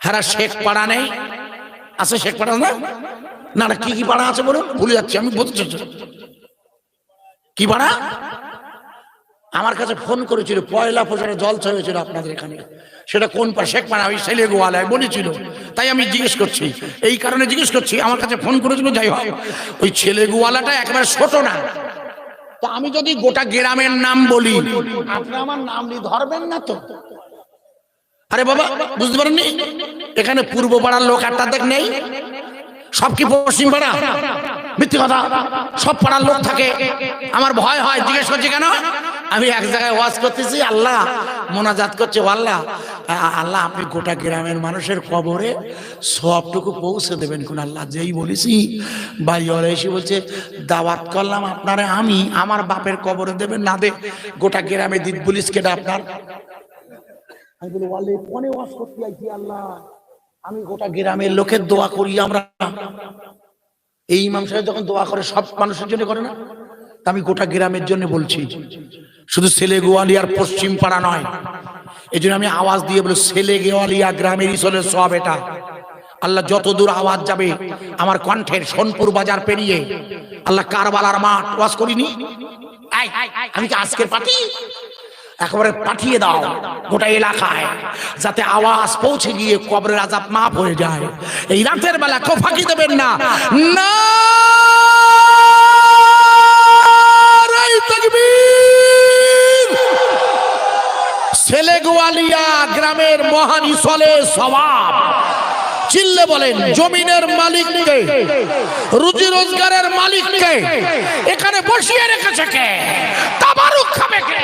হ্যাঁ, শেখ পাড়া নেই? আছে শেখ পাড়া? না না, কি কি পাড়া আছে বলুন, ভুলে যাচ্ছি আমি, বলতে কি পাড়া? আমার কাছে ফোন করেছিল, পয়লা প্রচারে জলসা হয়েছিল আপনাদের এখানে, সেটা কোন পাড়া? শেখ পাড়া, ওই ছেলে গোয়ালায় বলেছিল, তাই আমি জিজ্ঞেস করছি, এই কারণে জিজ্ঞেস করছি। আমার কাছে ফোন করেছিল, যাই হোক, ওই ছেলে গোয়ালাটা একেবারে ছোট না। তা আমি যদি গোটা গ্রামের নাম বলি, আপনি আমার নাম নিয়ে ধরবেন না তো? আরে বাবা বুঝতে পারেননি, এখানে পূর্ব পাড়ার লোক একটা দেখ নেই, সব কি পশ্চিম পাড়া? মিথ্যে কথা, সব পাড়ার লোক থাকে। আমার ভয় হয়, জিজ্ঞেস করছি কেন? আমি এক জায়গায় ওয়াজ করতেছি, আল্লাহ মোনাজাত করছে, আল্লাহ আল্লাহ আপনি গোটা গ্রামের মানুষের কবরে সবটুকু পৌঁছে দেবেন কোন আল্লাহ। যেই বলেছি ভাই ওরা এসে বলছে দাওয়াত করলাম আপনারা, আমি আমার বাপের কবরে দেবেন না, দে গোটা গ্রামে দিত বলিস কেটা আপনার। আমি বলি ওয়ালে কোনে ওয়াজ করতে আইছি আল্লাহ, আমি গোটা গ্রামের লোকের দোয়া করি আমরা। এই ইমাম সাহেব যখন দোয়া করে সব মানুষের জন্য করে না? আমি গোটা গ্রামের জন্য বলছি, শুধু ছেলে গোয়ালিয়ার পশ্চিম পাড়া নয়। এই জন্য আমি আওয়াজ দিয়ে বলি, ছেলে গোয়ালিয়া গ্রামেরই চলে সব এটা। আল্লাহ যত দূর আওয়াজ যাবে আমার কণ্ঠের, সোনপুর বাজার পেরিয়ে আল্লাহ কারবালার মাঠ ওয়াজ করিনি? আমি কি আজকের পার্টি? একেবারে পাঠিয়ে দাও গোটা এলাকায়, যাতে আওয়াজ পৌঁছে গিয়ে কবরের আযাব মাফ হয়ে যায়। এই রাতের বেলা কেউ ফাঁকি দেবেন না। নারায়ে তাকবীর। ছেলে গোয়ালিয়া গ্রামের মহান ইসলে সওয়াব। চিল্লে বলেন, জমিনের মালিককে, রুজি রোজগারের মালিককে এখানে বসিয়ে রেখেছে কে? তাবারুক খাবে কে?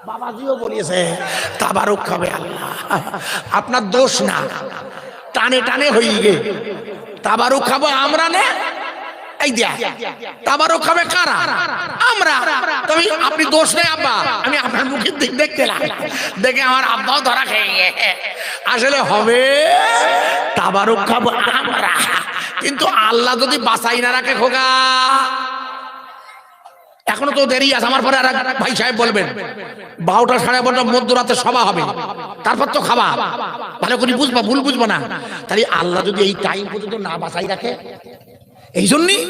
বাবাজিও বলেছে তাবারুক খাবে আল্লাহ। আপনার দোষ না, টানে টানে হয়ে গে তাবারুক খাবো আমরা না। এই দিয়া তাবারুক খাবে কারা? আমরা। তবে আপনি দোষ নেই আব্বা, আমি আপনার মুখের দিক দেখতে দেখে আমার আব্বাও ধরা খেয়ে গিয়ে আসলে হবে তাবারুক খাবো আমরা। কিন্তু আল্লাহ যদি বাঁচাই না রাখে খোকা, এখনো তো দেরি আছে। আমার পরে আর ভাই সাহেব বলবেন 12টা 12:30 মধ্যরাতে সভা হবে, তারপর তো খাবা, ভালো করে বুঝবা, ভুল বুঝবো না। তাহলে আল্লাহ যদি এই টাইম পর্যন্ত না বাঁচাই রাখে, এই জন্যই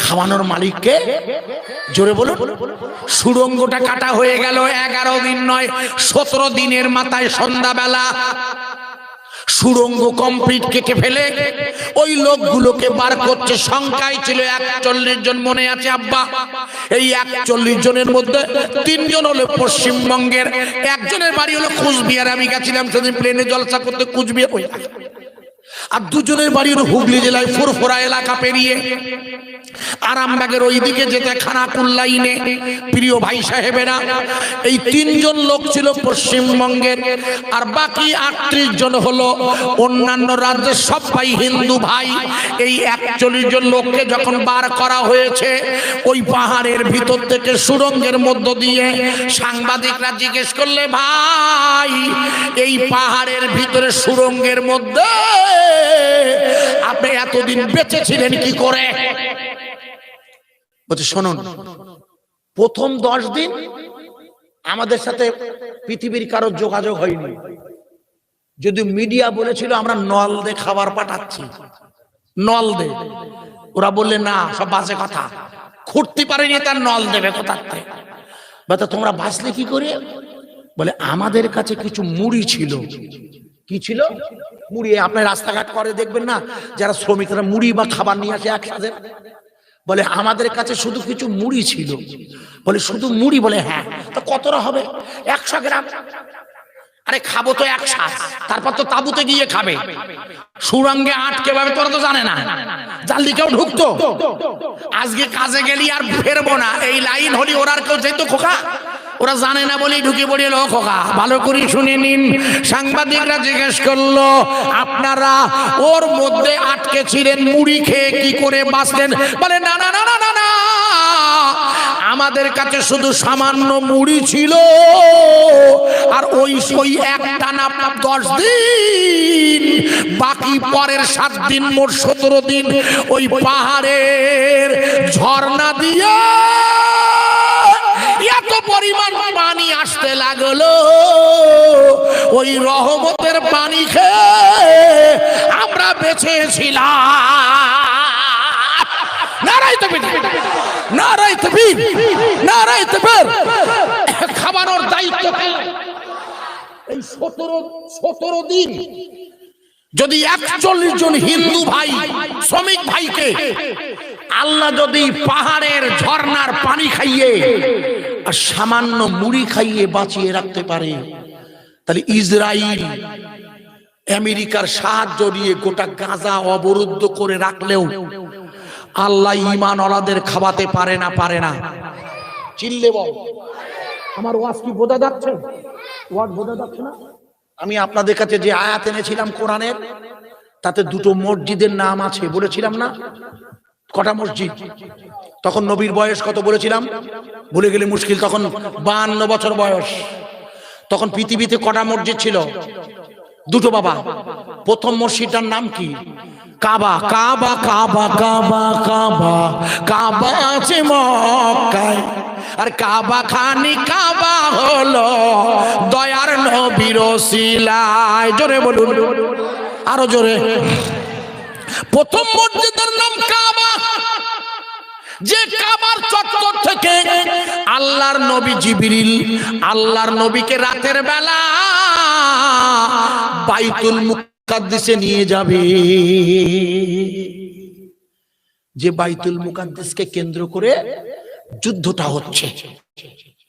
খাওয়ানোর মালিককে জোরে বলুন। সুড়ঙ্গটা কাটা হয়ে গেল 11 দিন নয় 17 দিনের মাথায় সন্ধ্যাবেলা সুড়ঙ্গ কমপ্লিট কেটে ফেলে ওই লোকগুলোকে বার করছে। সংখ্যায় ছিল 41 জন, মনে আছে আব্বা? এই 41 জনের মধ্যে 3 জন হলো পশ্চিমবঙ্গের, একজনের বাড়ি হলো কুচবিহার। আমি গেছিলাম সেদিন প্লেনে জলসা করতে কুচবিহার। আর দুজনের বাড়ি হুগলি জেলায় ফুরফুরা এলাকা পেরিয়ে আরামবাগের ওইদিকে যেতে খানাকুল লাইনে। প্রিয় ভাই সাহেবেরা, এই 3 জন লোক ছিল পশ্চিমবঙ্গের, আর বাকি 38 জন হলো অন্যান্য রাজ্যের সবাই হিন্দু ভাই। এই 41 জন লোককে যখন বার করা হয়েছে ওই পাহাড়ের ভিতর থেকে সুড়ঙ্গের মধ্য দিয়ে, সাংবাদিকরা জিজ্ঞেস করলে, ভাই এই পাহাড়ের ভিতরে সুড়ঙ্গের মধ্যে আপনি এতদিন বেঁচে ছিলেন কি করে? বলছে, শুনুন, প্রথম 10 দিন আমাদের সাথে পৃথিবীর কারোর যোগাযোগ হয়নি। যদি মিডিয়া বলেছিল আমরা নল দে খাবার পাঠাচ্ছি, নল দে, ওরা বললে না, সব বাজে কথা, খুঁড়তে পারেনি, তার নল দেবে কোথাতে? বলতে, তোমরা বাঁচলে কি করে? বলে, আমাদের কাছে কিছু মুড়ি ছিল। কি ছিল? মুড়ি। আপনি রাস্তাঘাট করে দেখবেন না, যারা শ্রমিকরা মুড়ি বা খাবার নিয়ে আসে একসাথে। বলে, আমাদের কাছে শুধু কিছু মুড়ি ছিল। বলে, শুধু মুড়ি? বলে, হ্যাঁ। তো কতটা হবে? 100 গ্রাম। আরে খাবো তো 100, তারপর তো তাঁবুতে গিয়ে খাবে। সুড়ঙ্গে আটকে ভাবে তোরা তো জানে না, জানলি কেউ ঢুকতো? আজকে কাজে গেলি আর ফেরবো না, এই লাইন হলি ওরা আর কেউ যেত খোকা? ওরা জানে না বলেই ঢুকে পড়িল খোকা। ভালো করে শুনে নিন। সাংবাদিকরা জিজ্ঞেস করলো, আপনারা ওর মধ্যে আটকে ছিলেন, মুড়ি খেয়ে কি করে বাঁচলেন? বলে, না না না না না না, আমাদের কাছে শুধু সামান্য মুড়ি ছিল, আর ওই একটানা 10 দিন, বাকি পরের 7 দিন, মোট 17 দিন ওই পাহাড়ের ঝর্ণা দিয়ে এত পরিমাণ পানি আসতে লাগলো, ওই রহমতের পানি খেয়ে আমরা বেঁচেছিলাম। নারায়ে তাকবীর, নারায়ে তাকবীর, নারায়ে তাকবীর। খাবানোর দায়িত্ব এই 17 দিন যদি 41 জন হিন্দু ভাই, শ্রমিক ভাইকে আল্লাহ যদি পাহাড়ের ঝর্ণার পানি খাইয়ে আর সামান্য মুড়ি খাইয়ে বাঁচিয়ে রাখতে পারে, তাহলে ইসরায়েল আমেরিকার সাহায্য নিয়ে গোটা গাজা অবরুদ্ধ করে রাখলেও আল্লাহ ঈমানওয়ালাদের খাওয়াতে পারে না? পারে না? চিল্লে বল। আমার ওয়াজ কি বোঝা যাচ্ছে? ওয়াজ বোঝা যাচ্ছে না? আমি আপনাদের কাছে যে আয়াত এনেছিলাম কোরআনের, তাতে 2টো মসজিদের নাম আছে, বলেছিলাম না? কটা মসজিদ? তখন নবীর বয়স কত বলেছিলাম? ভুলে গেলে মুশকিল। তখন 52 বছর বয়স। তখন পৃথিবীতে কটা মসজিদ ছিল? 2টো বাবা। প্রথম মসজিদটার নাম কি? কাবা। কাবা কাবা কাবা কাবা কাবা আছে মক্কায়, আর কাবা খানি কাবা হলো দয়ার নবীর ওসিলায়। জোরে বলুন, আরো জোরে। প্রথম মসজিদের নাম কাবা, যে কাবার চত্বর থেকে আল্লাহর নবী জিবরিল আল্লাহর নবীকে রাতের বেলা বাইতুল মুকাদ্দিসে নিয়ে যাবে। যে বাইতুল মুকাদ্দিসকে কেন্দ্র করে যুদ্ধটা হচ্ছে।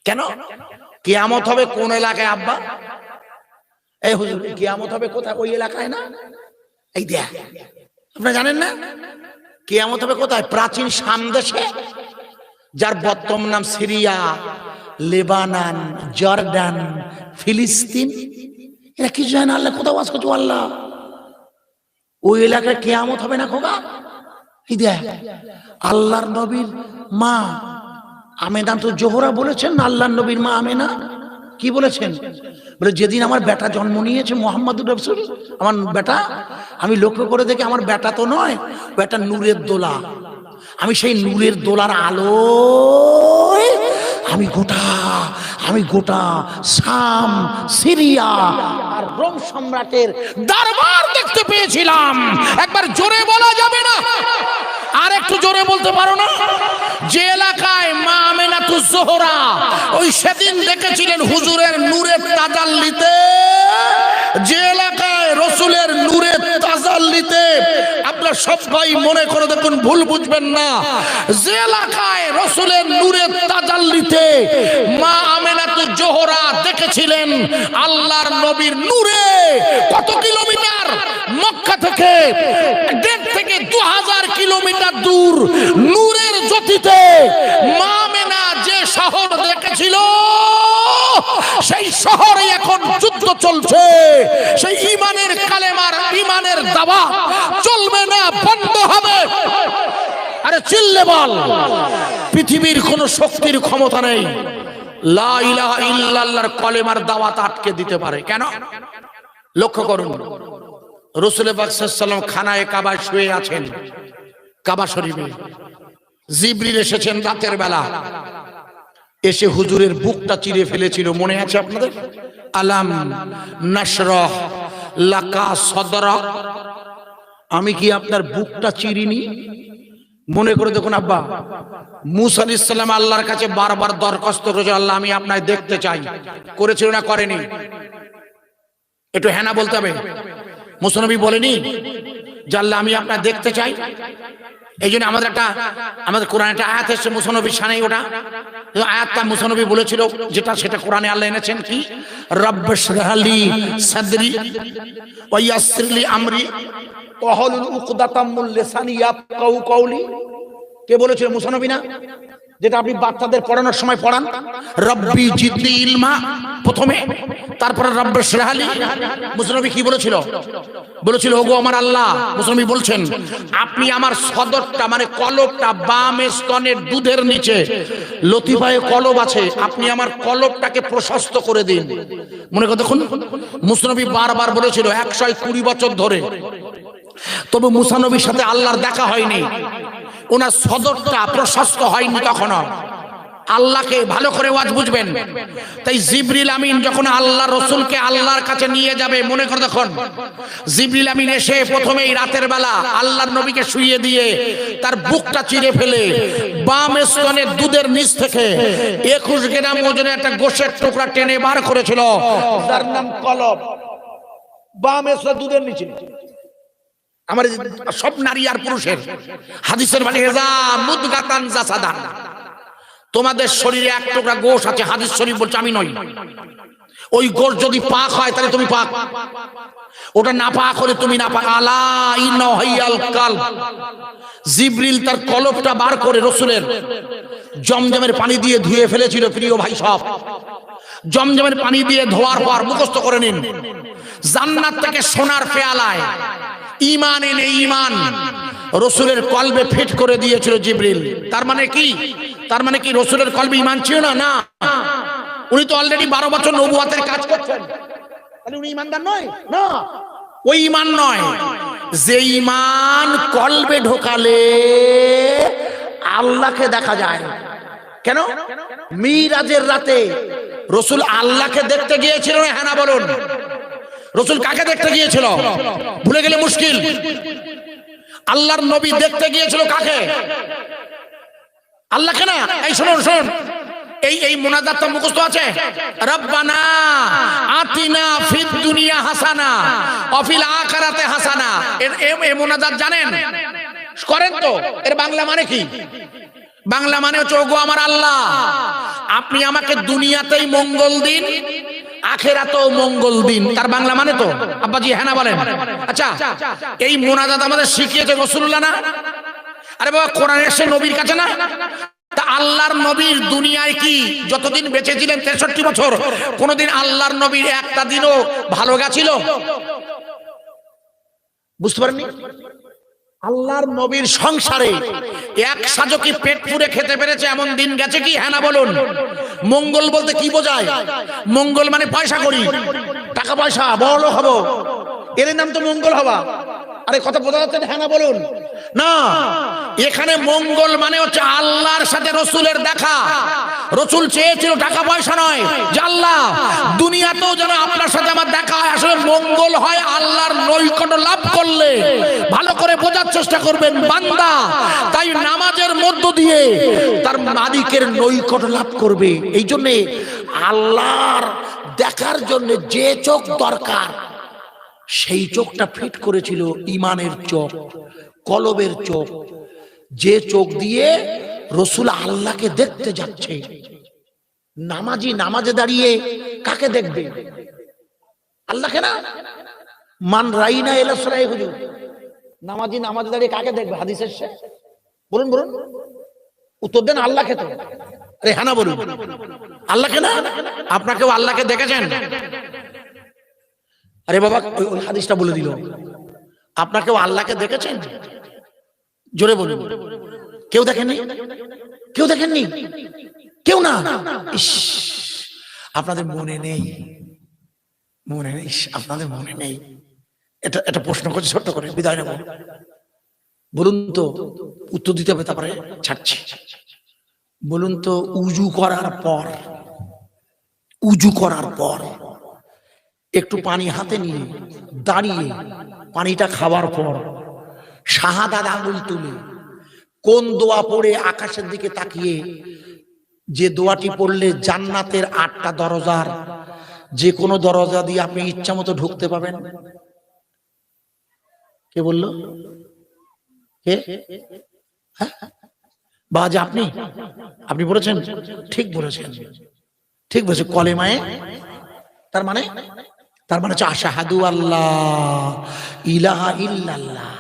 কেন? কিয়ামত হবে কোন এলাকায় আব্বা? এই হুজুর, কিয়ামত হবে কোথায়? ওই এলাকায় না? এই দেখ, আপনারা জানেন না কিয়ামত হবে কোথায়? প্রাচীন শাম দেশে, যার বর্তমান নাম সিরিয়া, লেবানন, জর্ডান, ফিলিস্তিন। এরা কিছু জানে না? আল্লাহ কোথাও বাস করছে আল্লাহ। ওই এলাকায় কিয়ামত হবে না খোকা? এই দেখ, আল্লাহর নবীর মা আমেনা তো জোহরা বলেছেন, আল্লাহর নবীর মা আমেনা কি বলেছেন? বলে, যেদিন আমার বেটা জন্ম নিয়েছে মুহাম্মদুর রাসূল, আমার বেটা, আমি লক্ষ্য করে দেখি আমার বেটা তো নয়, বেটা নূরের দোলা। আমি সেই নূরের দোলার আলো আমি গোটা শাম, সিরিয়া আর রোম সম্রাটের দরবার দেখতে পেয়েছিলাম। একবার জোরে বলা যাবে না? আর একটু জোরে বলতে পারো না? যে এলাকায় মা আমেনাতুজ জোহরা ওই সেদিন দেখেছিলেন হুজুরের নূরের তাজাল্লিতে, যে এলাকায় রসুলের নূরের তাজাল্লিতে, আপনারা সবাই মনে করে দেখুন, ভুল বুঝবেন না, যে এলাকায় রসুলের নূরের তাজাল্লিতে মা আমেনাতুজ জোহরা দেখেছিলেন আল্লাহর নবীর নূরে, কত কিলোমিটার মক্কা থেকে 1.5 থেকে 2000 কিলোমিটার দূর নূরের জ্যোতিতে মা মেনা যে শহর দেখেছিল, সেই শহরে এখন যুদ্ধ চলছে। সেই ঈমানের কালেমার ঈমানের দাওয়াত চলবে না, বন্ধ হবে। আরে চিল্লে বল, পৃথিবীর কোন শক্তির ক্ষমতা নেই লা ইলাহা ইল্লাল্লাহর কলেমার দাওয়াত আটকে দিতে পারে। কেন? লক্ষ্য করুন, রাসূল পাক সাল্লাল্লাহু আলাইহি ওয়াসাল্লাম খানায়ে কাবায় শুয়ে আছেন, কাবা শরীফে। জিবরিল এসেছেন রাতের বেলা, এসে হুজুরের বুকটা চিরে ফেলেছিল, মনে আছে আপনাদের? আলাম নাশরাহ লাকা সাদরাক, আমি কি আপনার বুকটা চিরিনি? মনে করে দেখুন আব্বা, মুসা আলাইহিস সালাম আল্লাহর কাছে বারবার দরখাস্ত করেছে, আল্লাহ আমি আপনাকে দেখতে চাই। করেছিল না করেনি? একটু হ্যাঁ না বলতে হবে। মুসা নবী বলেনি যে আল্লাহ আমি আপনাকে দেখতে চাই? এই জন্য আমাদের কোরআনে একটা আয়াত এসেছে মুসা নবীর শানে, ওটা আয়াতটা মুসা নবী বলেছিল, সেটা কোরআনে আল্লাহ এনেছেন কি, রব্বিশরাহ লি সাদরি ওয়া ইয়াসসির লি আমরি ওয়াহলুল উকদাতাম মিন লিসানি ইয়াফকাহু কওলি। কে বলেছিল? মুসা নবী না? যেটা আপনি বাচ্চাদের পড়ানোর সময় পড়ান, রব্বি জিদনি ইলমা প্রথমে, তারপরে রব্বিশরাহ লি। মুসা নবী কি বলেছিল? বলেছিল ওগো আমার আল্লাহ, মুসা নবী বলছেন আপনি আমার সদরটা মানে কলবটা, বাম স্তনের দুধের নিচে লতিফায়ে কলব আছে, আপনি আমার কলবটাকে প্রশস্ত করে দিন। মনে করে দেখুন, মুসা নবী বারবার বলেছিল 120 বছর ধরে। তবে মুসা নবীর সাথে আল্লাহর দেখা হয়নি, ওনার সদরটা প্রশস্ত হয়নি তখনও। আল্লাহকে ভালো করে ওয়াজ বুঝবেন। তাই জিবরিল আমিন যখন আল্লাহ রসুলকে আল্লাহর কাছে নিয়ে যাবে, মনে করে দেখুন, জিবরিল আমিন এসে প্রথমেই রাতের বেলা আল্লাহর নবীকে শুইয়ে দিয়ে তার বুকটা চিরে ফেলে বাম স্তনের দুধের নিচ থেকে 21 গ্রাম ওজনের একটা গোশের টুকরা টেনে বার করেছিল, যার নাম কলব। বাম স্তনের দুধের নিচে আমার সব নারী আর পুরুষের হাদিসের মানে হেজা মুদগাতান জাসাদান, তোমাদের শরীরে এক টুকরা গোশ আছে, হাদিস শরীফ বলছে, আমি নই। ওই গোশ যদি পাক হয় তাহলে তুমি পাক, ওটা না পাক হলে তুমি না পাক। আলা ইনহিয়াল কালব। জিবরিল তার কলবটা বার করে রাসূলের জমজমের পানি দিয়ে ধুয়ে ফেলেছিল। প্রিয় ভাই সব, জমজমের পানি দিয়ে ধোয়ার পর মুখস্থ করে নিন, জান্নাত থেকে সোনার পেয়ালায় ঈমান এনে ঈমান রাসূলের কলবে ফিট করে দিয়েছিল জিবরিল। তার মানে কি? তার মানে কি রাসূলের কলবে ঈমান ছিল না? না, উনি তো অলরেডি 12 বছর নবুয়তের কাজ করছেন, তাহলে উনি ঈমানদার নয়? না, ওই ঈমান নয় যে ঈমান কলবে ঢোকালে আল্লাহকে দেখা যায়। কেন? মিরাজের রাতে রাসূল আল্লাহকে দেখতে গিয়েছিল না? হ্যাঁ না বলুন। রাসূল কাকে দেখতে গিয়েছিল? ভুলে গেলে মুশকিল। আল্লাহর নবী দেখতে গিয়েছিল কাকে? আল্লাহকে না? এই শুনুন শুনুন, এই মুনাজাতটা মুখস্থ আছে, রব্বানা আতিনা ফিদ দুনিয়া হাসানা ওয়া ফিল আখিরাতি হাসানা। এই মুনাজাত জানেন? করেন তো? এর বাংলা মানে কি? বাংলা মানে হচ্ছে ওগো আমার আল্লাহ, আপনি আমাকে দুনিয়াতেই মঙ্গল দিন, আখিরাতেও মঙ্গল দিন। তার বাংলা মানে তো আব্বাজি হ্যাঁ না বলেন? আচ্ছা, এই মুনাজাত আমাদের শিখিয়েছে রাসূলুল্লাহ না? আরে বাবা, কোরআন এসে নবীর কাছে না? তা আল্লাহর নবীর দুনিয়ায় কি যতদিন বেঁচে ছিলেন 63 বছর, কোনদিন আল্লাহর নবীর একটা দিনও ভালো গেছিল? বুঝতে পারেননি? আল্লাহর নবীর সংসারে এক সাজো কি পেট পুরে খেতে পেরেছে এমন দিন গেছে কি? হ্যাঁ না বলুন। মঙ্গল বলতে কি বোঝায়? মঙ্গল মানে পয়সা করি, টাকা পয়সা, বড় লোক হবো, এর নাম তো মঙ্গল হওয়া। আরে কথা বোঝা যাচ্ছে? হ্যাঁ না বলুন। না, এখানে মঙ্গল মানে হচ্ছে আল্লাহর সাথে রাসূলের দেখা। রাসূল চেয়েছিল টাকা পয়সা নয়, যে আল্লাহ দুনিয়াতেও যেন আপনার সাথে আমার দেখা হয়। আসলে মঙ্গল হয় আল্লাহর নৈকট্য লাভ করলে। ভালো করে বোঝার চেষ্টা করবেন বান্দা, তাই নামাজের মধ্য দিয়ে তার মালিকের নৈকট্য লাভ করবে। এই জন্য আল্লাহর দেখার জন্য যে চোখ দরকার সেই চোখটা ফিট করেছিল ঈমানের চোখ, কলবের চোখ, যে চোখ দিয়ে রাসূল আল্লাহকে দেখতে যাচ্ছে। নামাজি নামাজে দাঁড়িয়ে কাকে দেখবে? আল্লাহকে না? মান রাইনা এলাসরাই হুজুর, নামাজি নামাজে দাঁড়িয়ে কাকে দেখবে হাদিস এসছে? বলুন বলুন, উত্তর দেন। আল্লাহকে তো, আরে হ্যাঁ না বলুন, আল্লাহকে না? আপনাকেও আল্লাহকে দেখেছেন? আরে বাবা ওই হাদিসটা বলে দিল, আপনাকেও আল্লাহকে দেখেছেন? জোরে বলুন। কেউ দেখেননি? কেউ দেখেননি? কেউ না? ইস, আপনাদের মনে নেই, মনে নেই, আপনাদের মনে নেই। এটা প্রশ্ন করছি ছোট্ট করে, বিদায় নেব। বলুন তো, উত্তর দিতে হবে, তারপরে ছাড়ছি। বলুন তো, উজু করার পর, উজু করার পর একটু পানি হাতে নিয়ে দাঁড়িয়ে পানিটা খাওয়ার পর শাহাদাত আঙ্গুল তুলে কোন দোয়া পড়ে আকাশের দিকে তাকিয়ে, যে দোয়াটি পড়লে জান্নাতের 8টা দরজার যে কোনো দরজা দিয়ে আপনি ইচ্ছা মতো ঢুকতে পাবেন? কে বলল? কে? বাজ আপনি? আপনি বলেছেন? ঠিক বলেছেন, ঠিক বলেছেন। কলেমায়ে, তার মানে হচ্ছে আশহাদু আল্লাহ ইলাহা ইল্লাল্লাহ,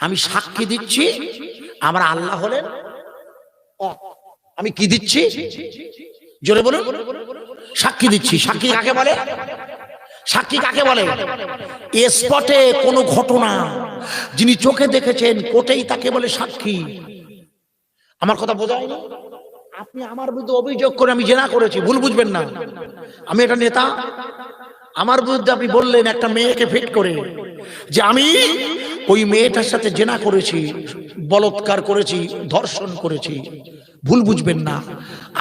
আমি সাক্ষী দিচ্ছি আমার আল্লাহ হলেন এক। আমি কি দিচ্ছি? জোরে বলুন। সাক্ষী দিচ্ছি। সাক্ষী কাকে বলে? সাক্ষী কাকে বলে? স্পটে কোনো ঘটনা যিনি চোখে দেখেছেন কোটেই তাকে বলে সাক্ষী। আমার কথা বোঝায়নি? আপনি আমার বিরুদ্ধে অভিযোগ করে আমি জেনা করেছি, ভুল বুঝবেন না। আমি একটা নেতা, আমার বিরুদ্ধে আপনি বললেন একটা মেয়েকে ফিট করে যে আমি ওই মেয়েটার সাথে জেনা করেছি, বলৎকার করেছি, ধর্ষণ করেছি, ভুল বুঝবেন না।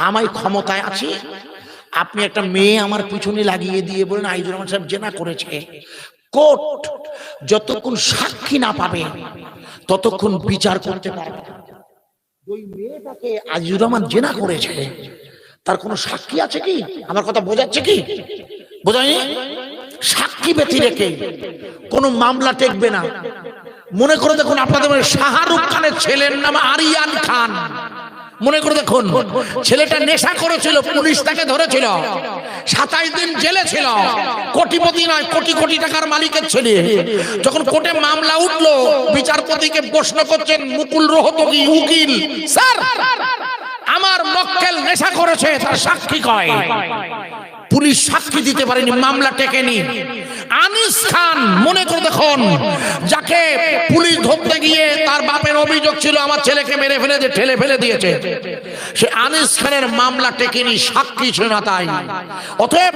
আমি ক্ষমতায় আছি, আপনি একটা মেয়ে আমার পিছনে লাগিয়ে দিয়ে বলেন আইজুর রহমান সাহেব জেনা করেছে। কোর্ট যতক্ষণ সাক্ষী না পাবে ততক্ষণ বিচার করতে পারবে না। ওই মেয়েটাকে আজিজুর রহমান জেনা করেছে, তার কোনো সাক্ষী আছে কি? আমার কথা বোঝাচ্ছে কি? বোঝায়নি? সাক্ষী ব্যতি রেখে কোনো মামলা টেকবে না। মনে করে দেখুন, আপনাদের শাহরুখ খানের ছেলের নাম আরিয়ান খান, মনে করে দেখুন, ছেলেটা নেশা করেছিল, পুলিশ তাকে ধরেছিল, 27 দিন জেলে ছিল। কোটিপতি নয়, কোটি কোটি টাকার মালিকের ছেলে। যখন কোর্টে মামলা উঠলো, বিচারপতিকে প্রশ্ন করছেন মুকুল রোহতগি উকিল, স্যার আমার মক্কেল নেশা করেছে, তার সাক্ষী কয়? পুলিশ সাক্ষী দিতে পারেনি, মামলা টেকেনি। আনিস খান, মনে করে দেখুন, যাকে পুলিশ ধরতে গিয়ে তার বাপের অভিযোগ ছিল আমার ছেলেকে মেরে ফেলে যে ঠেলে ফেলে দিয়েছে, সে আনিস খানের মামলা টেকেনি, সাক্ষী ছিল না। তাই অতএব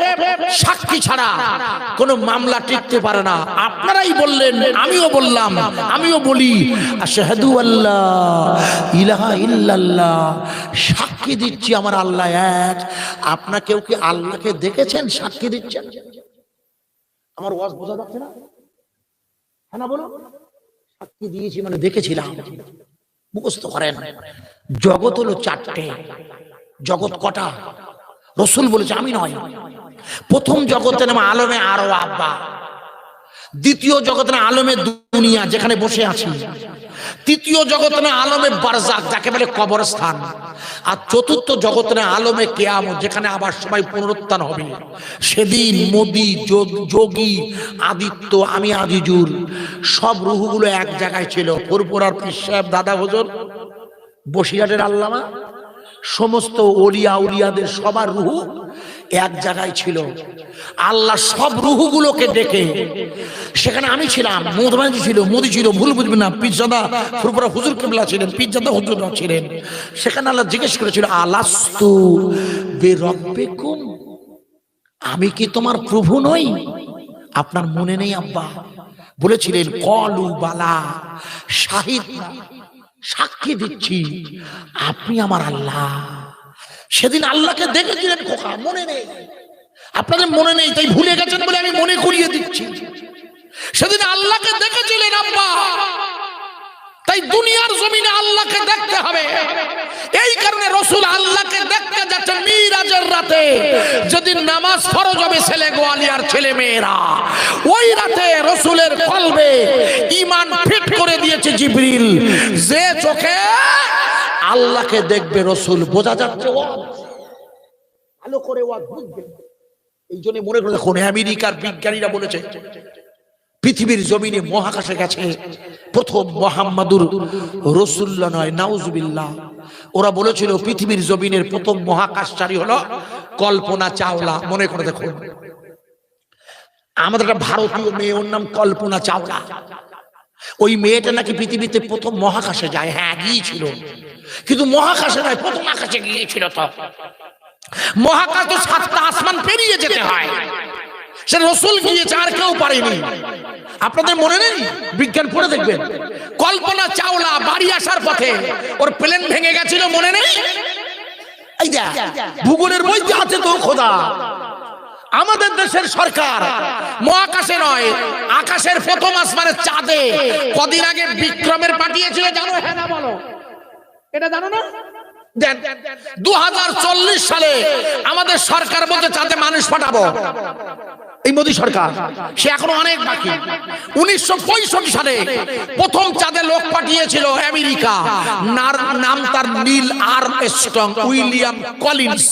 সাক্ষী ছাড়া কোনো মামলা টিকতে পারে না। আপনারাই বললেন, আমিও বললাম, আমিও বলি আশহাদু আল্লাহ ইলাহা ইল্লাল্লাহ, সাক্ষী দিচ্ছি আমার আল্লাহ এক। আপনাকেও কি আল্লাহকে দেখেছেন সাক্ষী দিচ্ছেন? আমার ওয়াজ বোঝা যাচ্ছে না? হ্যাঁ না বলো? সাক্ষী দিয়েছি মানে দেখেছিলাম। মুখস্থ করেন। জগৎ হলো 4টে। জগৎ কটা? রসুল বলেছে, আমি নয়। প্রথম জগতের নাম আলমে আরো আব্বা, দ্বিতীয় জগতের নাম আলমে দুনিয়া যেখানে বসে আছি, তৃতীয় জগতের নাম আলমে বারজাক যাকে বলে কবরস্থান, আর চতুর্থ জগতের নাম আলমে কিয়ামত যেখানে আবার সবাই পুনরুত্থান হবে। সেদিন মোদি, যোগী, আদিত্য, আমি আজিজুর, সব রুহগুলো এক জায়গায় ছিল। ফুরফুরার পীর সাহেব দাদা হুজুর, বসিরহাটের আল্লামা, সমস্ত ওলিয়া উলিয়াদের সবার রুহু এক জায়গায় ছিল। আল্লাহ সব রুহুগুলোকে ডেকে, সেখানে আমি ছিলাম, মোদবাজি ছিল, মোদি ছিল, ভুল বুঝবেন না, পীরজাদা ফুরফুরা হুজুর কিবলা ছিলেন, পীরজাদা হুজুর ছিলেন। সেখানে আল্লাহ জিজ্ঞেস করেছিল, আলাস্তু বিরাব্বিকুম, আমি কি তোমার প্রভু নই? আপনার মনে নেই আব্বা? বলেছিলেন কলু বালা শাহিদ, সাক্ষী দিচ্ছি আপনি আমার আল্লাহ। সেদিন আল্লাহকে দেখেছিলেন খোকা, মনে নেই? আপনাদের মনে নেই, তাই ভুলে গেছেন বলে আমি মনে করিয়ে দিচ্ছি। সেদিন আল্লাহকে দেখেছিলেন আব্বা, তাই দুনিয়ার জমিনে আল্লাহকে দেখতে হবে। এই কারণে রাসূল আল্লাহকে দেখতে যাচ্ছেন মিরাজের রাতে। যেদিন নামাজ ফরজ হবে ছেলে গোয়ালিয়ার ছেলে মেয়েরা, ওই রাতে রাসূলের কলবে ঈমান ফিট করে দিয়েছে জিবরিল, যে চোখে আল্লাহকে দেখবে রাসূল। বোঝা যাচ্ছে? ভালো করে ওয়াজ বুঝবেন। এই জন্য মনে করে দেখুন, আমেরিকার বিজ্ঞানীরা বলেছে পৃথিবীর জমিনে মহাকাশে গেছে প্রথম মুহাম্মাদুর রাসূলুল্লাহ নয়, নাউজুবিল্লাহ। ওরা বলেছিল পৃথিবীর জমিনের প্রথম মহাকাশচারী হলো কল্পনা চাওলা। মনে করে দেখুন, আমাদের একটা ভারতীয় মেয়ে, ওর নাম কল্পনা চাওলা। ওই মেয়েটা নাকি পৃথিবীতে প্রথম মহাকাশে যায়। হ্যাঁ, গিয়েছিল, কিন্তু মহাকাশে নয়, প্রথম আকাশে গিয়েছিল। তো মহাকাশ তো 7টা আসমান পেরিয়ে যেতে হয়, সে রাসূল গিয়েছে, আর কেউ পারেনি। আপনাদের মনে নেই? বিজ্ঞান পড়ে দেখবেন, কল্পনা চাওলা বাড়ি আসার পথে ওর প্লেন ভেঙে গেছিল, মনে নেই? এই দেখ, ভূগোলের বইতে আছে তো খোদা। আমাদের দেশের সরকার মহাকাশে নয়, আকাশের প্রথম আসমানে চাঁদে কদিন আগে বিক্রমের পাঠিয়েছিল, জানো? হ্যাঁ না বলো, এটা জানো না? 2040 সালে আমাদের সরকার বলতে চাঁদে মানুষ পাঠাবো। এই মোদী সরকার, সে এখনো অনেক বাকি। 1965 সালে প্রথম চাঁদে লোক পাঠিয়েছিল আমেরিকা, নাম তার নীল আর্মস্ট্রং, উইলিয়াম কলিন্স।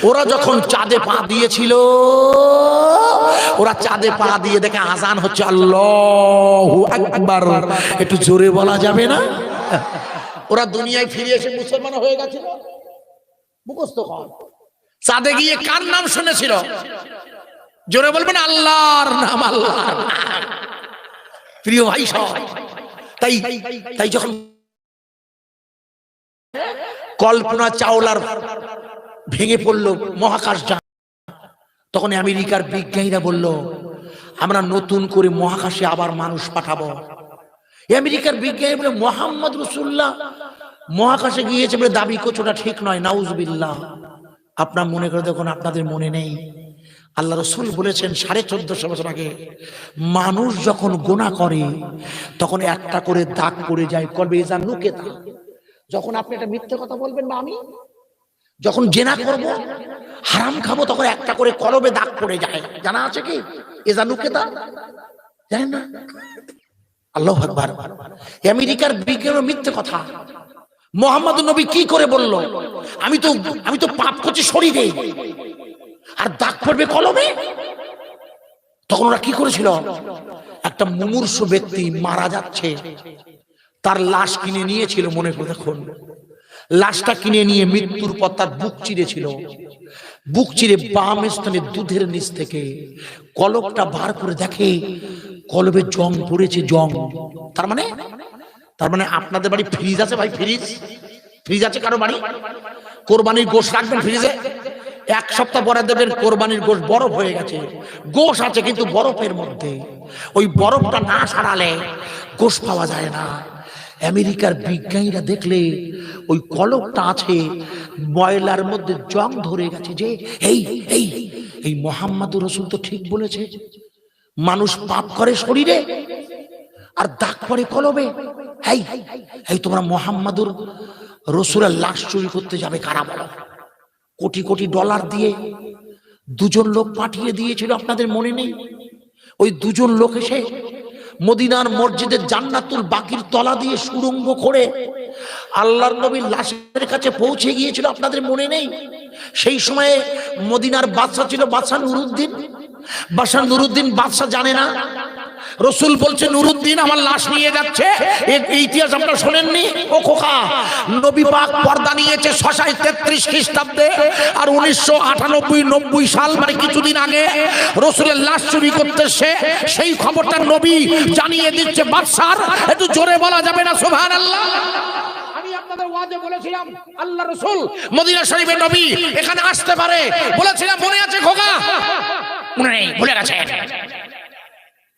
ওরা যখন চাঁদে পা দিয়েছিল, ওরা চাঁদে পা দিয়ে দেখে আজান হচ্ছে আল্লাহু আকবার। একটু জোরে বলা যাবে না? ওরা দুনিয়ায় ফিরে এসে মুসলমান হয়ে গেছিল। মুখস্থ কর, চাঁদে গিয়ে কার নাম শুনেছিল? জোরে বলবেন, আল্লাহর নাম। আল্লাহর প্রিয় ভাই সব, তাই যখন কল্পনা চাওলার ভেঙে পড়লো মহাকাশযান, তখন আমেরিকার বিজ্ঞানীরা বলল আমরা নতুন করে মহাকাশে আবার মানুষ পাঠাবো। আমেরিকার বিজ্ঞানী বলে মুহাম্মদ রাসূলুল্লাহ মহাকাশে গিয়েছে বলে দাবি করছোটা ঠিক নয়, নাউজুবিল্লাহ। আপনার মনে করে দেখুন, আপনাদের মনে নেই আল্লাহ রাসূল বলেছেন 1450 বছর আগে, মানুষ যখন গুনাহ করে তখন একটা করে দাগ পড়ে যায় কলবে এজা নুকেতা। যখন আপনি একটা মিথ্যে কথা বলবেন বা আমি যখন জেনা করব, হারাম খাবো, তখন একটা করে কলবে দাগ পড়ে যায়। জানা আছে কি এজা নুকেতা? জানেন না? আল্লাহু আকবার। আমেরিকার বিজ্ঞানের মিথ্যে কথা। মুহাম্মদ নবী কি করে বলল, আমি তো পাপ করছি শরীরে, আর দাগ পড়বে কলবে? তখন ওরা কি করেছিল? একটা মুমূর্ষু ব্যক্তি মারা যাচ্ছে, তার লাশ কিনে নিয়েছিল। মনে করে দেখুন, লাশটা কিনে নিয়ে মৃত্যুর পর তার বুক চিরেছিল। বুক চিরে বাম স্থানে দুধের নিচ থেকে কলবটা বার করে দেখে কলবে জং পড়েছে, জং। তার মানে আপনাদের বাড়ি ফ্রিজ আছে ভাই? ফ্রিজ আছে কারো বাড়ি? কোরবানির গোশত রাখবেন ফ্রিজে, 1 সপ্তাহ পরে দেবেন কোরবানির গোশত বরফ হয়ে গেছে। গোশত আছে কিন্তু বরফের মধ্যে, ওই বরফটা না সারালে গোশত পাওয়া যায় না। আমেরিকার বিজ্ঞানীরা দেখলে ওই কলবটা আছে, ময়লার মধ্যে জং ধরে গেছে। যে এই মুহাম্মদুর রাসূল তো ঠিক বলেছে, মানুষ পাপ করে শরীরে আর দাগ পড়ে কলবে। এই তোমরা মুহাম্মদুর রাসূলের লাশ চুরি করতে যাবে কারা বলো? কোটি কোটি ডলার দিয়ে 2জন লোক পাঠিয়ে দিয়েছিল, আপনাদের মনে নেই? ওই 2জন লোক এসে মদিনার মসজিদের জান্নাতুল বাকির তলা দিয়ে সুড়ঙ্গ করে আল্লাহর নবীর লাশের কাছে পৌঁছে গিয়েছিল, আপনাদের মনে নেই? সেই সময়ে মদিনার বাদশা ছিল বাদশা নুরুদ্দিন। বাদশা জানে না, রাসূল বলছে নুরুদ্দিন আমার লাশ নিয়ে যাচ্ছে। এই ইতিহাস আপনারা শোনেননি? ও খোকা, নবী পাক পর্দা নিয়েছে 633 খ্রিস্টাব্দে, আর 1998-90 সাল মানে কিছুদিন আগে রাসূলের লাশ চুরি করতে সেই খবরটা নবী জানিয়ে দিচ্ছে বাদশার। একটু জোরে বলা যাবে না সুবহানাল্লাহ? আমি আপনাদের ওয়াজে বলেছিলাম আল্লাহ রাসূল মদিনা শরীফের নবী এখানে আসতে পারে বলেছিলাম, মনে আছে খোকা? মনে নেই, ভুলে গেছে।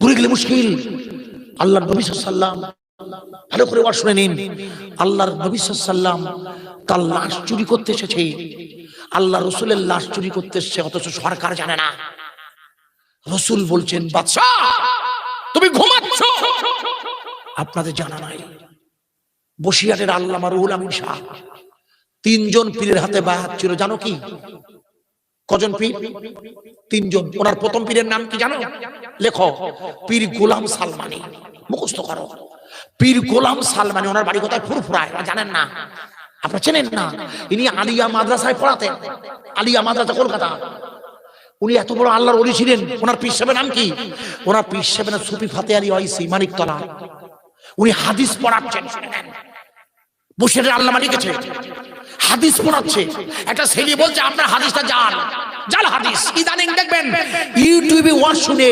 ভুলে গেলে মুশকিল। আল্লাহর নবী সাল্লাল্লাহু আলাইহি ওয়াসাল্লাম, ভালো করে ওয়াজ শুনে নিন, আল্লাহর নবী সাল্লাল্লাহু আলাইহি ওয়াসাল্লাম তার লাশ চুরি করতে এসেছে। আল্লাহ রাসূলের লাশ চুরি করতে এসেছে, অথচ সরকার জানে না। রাসূল বলছেন বাদশা তুমি ঘুমাচ্ছ, আপনাদের জানা নাই বসিরহাটের আল্লামা রুহুল আমিন শাহ 3জন পীরের হাতে বায়াত ছিল, জানো কি? কজন পীর? 3জন। ওনার প্রথম পীরের নাম কি জানো? লেখো, পীর গোলাম সালমানি। মুখস্থ করো, পীর গোলাম সালমানি। ওনার বাড়ি কোথায়? ফুরফুরায়। জানেন না? আপনারা চেনেন না? ইনি আলিয়া মাদ্রাসায় পড়াতেন। আলিয়া মাদ্রাসা কলকাতা। উনি এত বড় আল্লাহর ওলি ছিলেন। ওনার পীর সাহেবের নাম কি? ওনার পীর সাহেবের নাম সুফি ফাতে আলী ওয়াইসি মানিকতলা। উনি হাদিস পড়াচ্ছেন, বসে আল্লামা লিখেছে হাদিস পড়াচ্ছে। একটা ছেলে বলছে আপনার হাদিসটা জাল, জাল হাদিস। ইদানিং দেখবেন ইউটিউবে ওয়াজ শুনে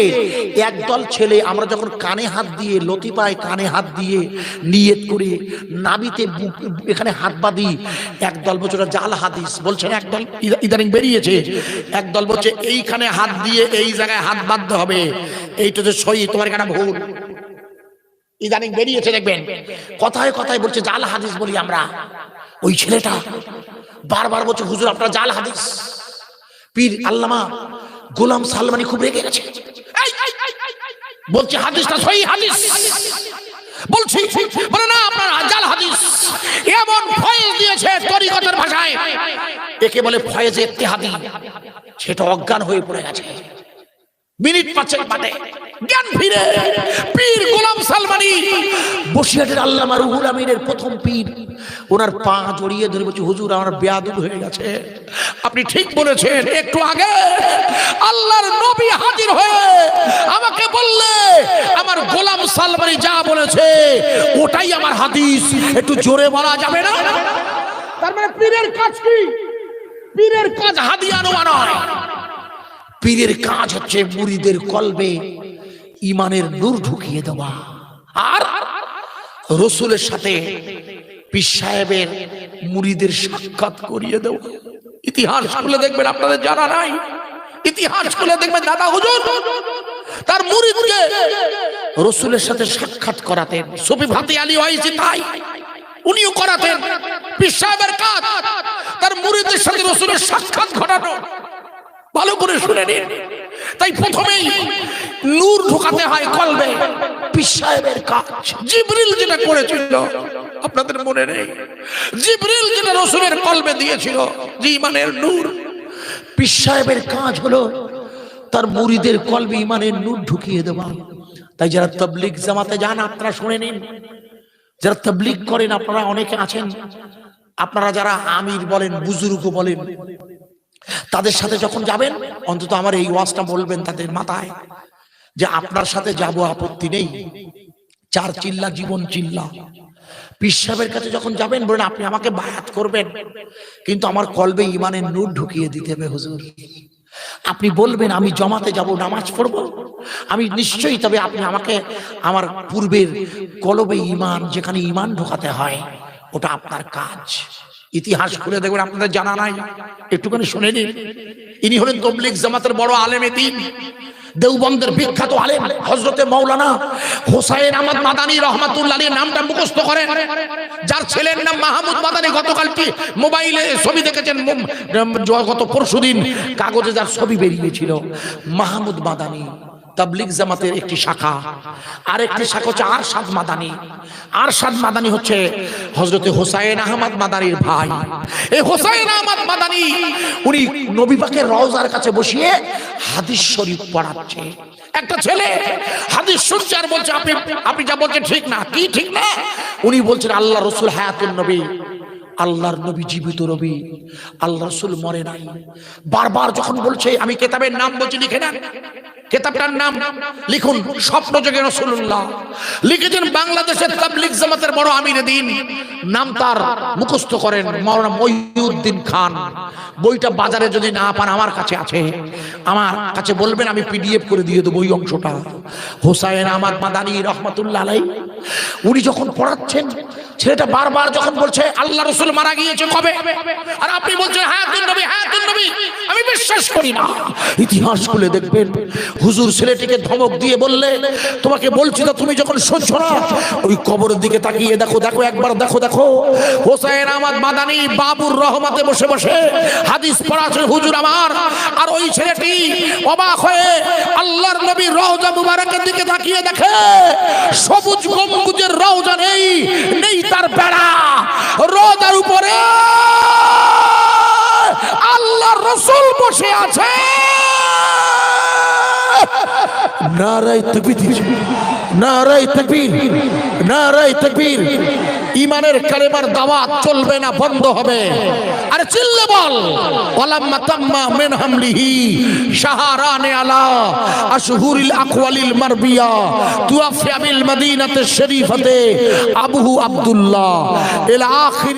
একদল ছেলে, আমরা যখন কানে হাত দিয়ে লতিপায় কানে হাত দিয়ে নিয়ত করে নাবিতে এখানে হাত বাঁধি, একদল বলছে জাল হাদিস বলছেন। একদল ইদানিং বেরিয়েছে, একদল বলছে এইখানে হাত দিয়ে এই জায়গায় হাত বাঁধতে হবে, এইটা যে সহি, তোমার এখানে ভুল। ইদানিং বেরিয়েছে দেখবেন, কথায় কথায় বলছে জাল হাদিস বলি আমরা। ওই ছেলেটা বারবার বলছে হুজুর আপনারা জাল হাদিস। পীর আল্লামা গোলাম সালমানি খুব রেগে গেছে, বলছে হাদিসটা সহি হাদিস বলছি, বলে না আপনারা জাল হাদিস। এমন ফয়েজ দিয়েছে তরিকতের ভাষায়, একে বলে ফয়েজ ইত্তেহাদি। সেটা অজ্ঞান হয়ে পড়ে গেছে, মিনিট পাঁচেক বাদে জ্ঞান ফিরে। পীর গোলাম সালমানি বসিরহাটের আল্লামা রুহুল আমিনের প্রথম পীর, ওনার পা জড়িয়ে ধরে বলছে হুজুর আমার বেয়াদব হয়ে গেছে, আপনি ঠিক বলেছেন। একটু আগে আল্লাহর নবী হাজির হয়ে আমাকে বললে আমার গোলাম সালমানি যা বলেছে ওটাই আমার হাদিস, একটু জোরে বলা যাবে না? তার মানে পীরের কাজ কি? পীরের কাজ হাদিয়ানো নয়, পীরের কাজ হচ্ছে মুরিদের কলবে ইমানের নূর ঢুকিয়ে দেওয়া, আর রসুলের সাথে পীর সাহেবের মুরিদের সাক্ষাৎ করিয়ে দেওয়া। ইতিহাস খুলে দেখবেন, আপনাদের জানা নাই, ইতিহাস খুলে দেখবেন দাদা হুজুর তার মুরিদকে রসুলের সাথে সাক্ষাৎ করাতেন। সুফি ফাতে আলী ওয়াইসি তাই, উনিও করাতেন। পীর সাহেবের কাজ তার মুরিদের সাথে রসুলের সাক্ষাৎ ঘটানো। ভালো করে শুনে নিন। তাই প্রথমেই নূর ঢোকাতে হয় কলবে, পীর সাহেবের কাজ। জিবরিল যেটা করেছিল আপনাদের মনে নেই? জিবরিল যেটা রসুলের কলবে দিয়েছিল যে ইমানের নূর, পীর সাহেবের কাজ হলো তার মুরিদের কলবে ইমানের নূর ঢুকিয়ে দেওয়া। তাই যারা তাবলীগ জামাতে যান আপনারা শুনে নিন, যারা তাবলীগ করেন আপনারা অনেকে আছেন, আপনারা যারা আমির বলেন বুজুর্গ বলেন, তাদের সাথে যখন যাবেন অন্তত আমার এই ওয়াজটা বলবেন তাদের মাথায় যে আপনার সাথে যাব আপত্তি নেই, চার চিল্লা জীবন চিল্লা। পীর সাহেবের কাছে যখন যাবেন বলেন আপনি আমাকে বায়াত করবেন, কিন্তু আমার কলবে ইমানের নূর ঢুকিয়ে দিতে হবে হুজুর। আপনি বলবেন আমি জমাতে যাব, নামাজ পড়বো, আমি নিশ্চয়ই, তবে আপনি আমাকে আমার পূর্বের কলবে ইমান, যেখানে ইমান ঢোকাতে হয়, ওটা আপনার কাজ। ইতিহাস খুলে দেখবেন, আপনাদের জানা নাই, একটুখানি শুনে নিন। ইনি হলেন তাবলীগ জামাতের বড় আলেমে দ্বীন, দেওবন্দের বিখ্যাত আলেম হযরতে মাওলানা হোসাইন আহমদ মাদানী রহমাতুল্লাহ আলাইহির নামটা মুখস্থ করেন, যার ছেলের নাম মাহমুদ মাদানী। গতকাল কি মোবাইলে ছবি দেখেছেন, গত পরশুদিন কাগজে যার ছবি বেরিয়েছিল, মাহমুদ মাদানী তাবলীগ জামাতের একটি শাখা। আর একটি শাখা হচ্ছে আরশাদ মাদানী। আরশাদ মাদানী হচ্ছে হযরতে হোসাইন আহমদ মাদানীর ভাই। এই হোসাইন আহমদ মাদানী উনি নবী পাকের রওজার কাছে বসিয়ে হাদিস শরীফ পড়াচ্ছে। একটা ছেলে হাদিস শুনছে আর বলছে আপনি যা বলছেন ঠিক না। কি ঠিক না? উনি বলছেন আল্লাহ রাসূল হায়াতুন নবী, আল্লাহর নবী জীবিত নবী, আল্লাহ রাসূল মরে নাই। বারবার যখন বলছে, আমি কিতাবের নাম বলছি, লিখে নেন কিতাবটার নাম লিখুন, স্বপ্নযোগে রাসূলুল্লাহ। লিখেছেন বাংলাদেশের তাবলীগ জামাতের বড় আমিরে দ্বীন, নাম তার মুখস্থ করেন মাওলানা মহিউদ্দিন খান। বইটা বাজারে যদি না পান আমার কাছে আছে, আমার কাছে বলবেন, আমি পিডিএফ করে দিয়ে দেবো ওই অংশটা। হোসাইন আহমদ মাদানী রহমাতুল্লাহ আলাইহি উনি যখন পড়াচ্ছেন, ছেলেটা বারবার যখন বলছে আল্লাহ রাসূল মারা গিয়েছে কবে, আর আপনি বলছেন হায়াতুন নবী, হায়াতুন নবী, আমি বিশ্বাস করি না। ইতিহাস খুলে দেখবেন, হুজুর ছেলেটিকে ধমক দিয়ে বললে, তোমাকে বলছি না, তুমি যখন শুনছো না, ওই কবরের দিকে তাকিয়ে দেখো, দেখো একবার, দেখো দেখো হোসাইন আহমদ মাদানী বাবুর রহমতে বসে বসে হাদিস পড়াচ্ছে হুজুর আমার। আর ওই ছেলেটি অবাক হয়ে আল্লাহর নবীর রওজা মুবারকের দিকে তাকিয়ে দেখে সবুজ গম্বুজের রওজা নেই, নেই তার বেড়া, রওজার উপরে আল্লাহর রাসূল বসে আছে। নারায়ে তাকবীর, নারায়ে তাকবীর, নারায়ে তাকবীর। ইমানের কালেমার দাওয়াত চলবে না, বন্ধ হবে। আরে চিল্লে বল, ওয়ালাম্মা তাম্মা মিন হামলিহি শাহরানে আলা আশহুরিল আকওয়ালিল মারবিয়া তুওয়াফিয়া বিল মদিনাতিশ শরীফাতে আবুহু আব্দুল্লাহ ইলা আখির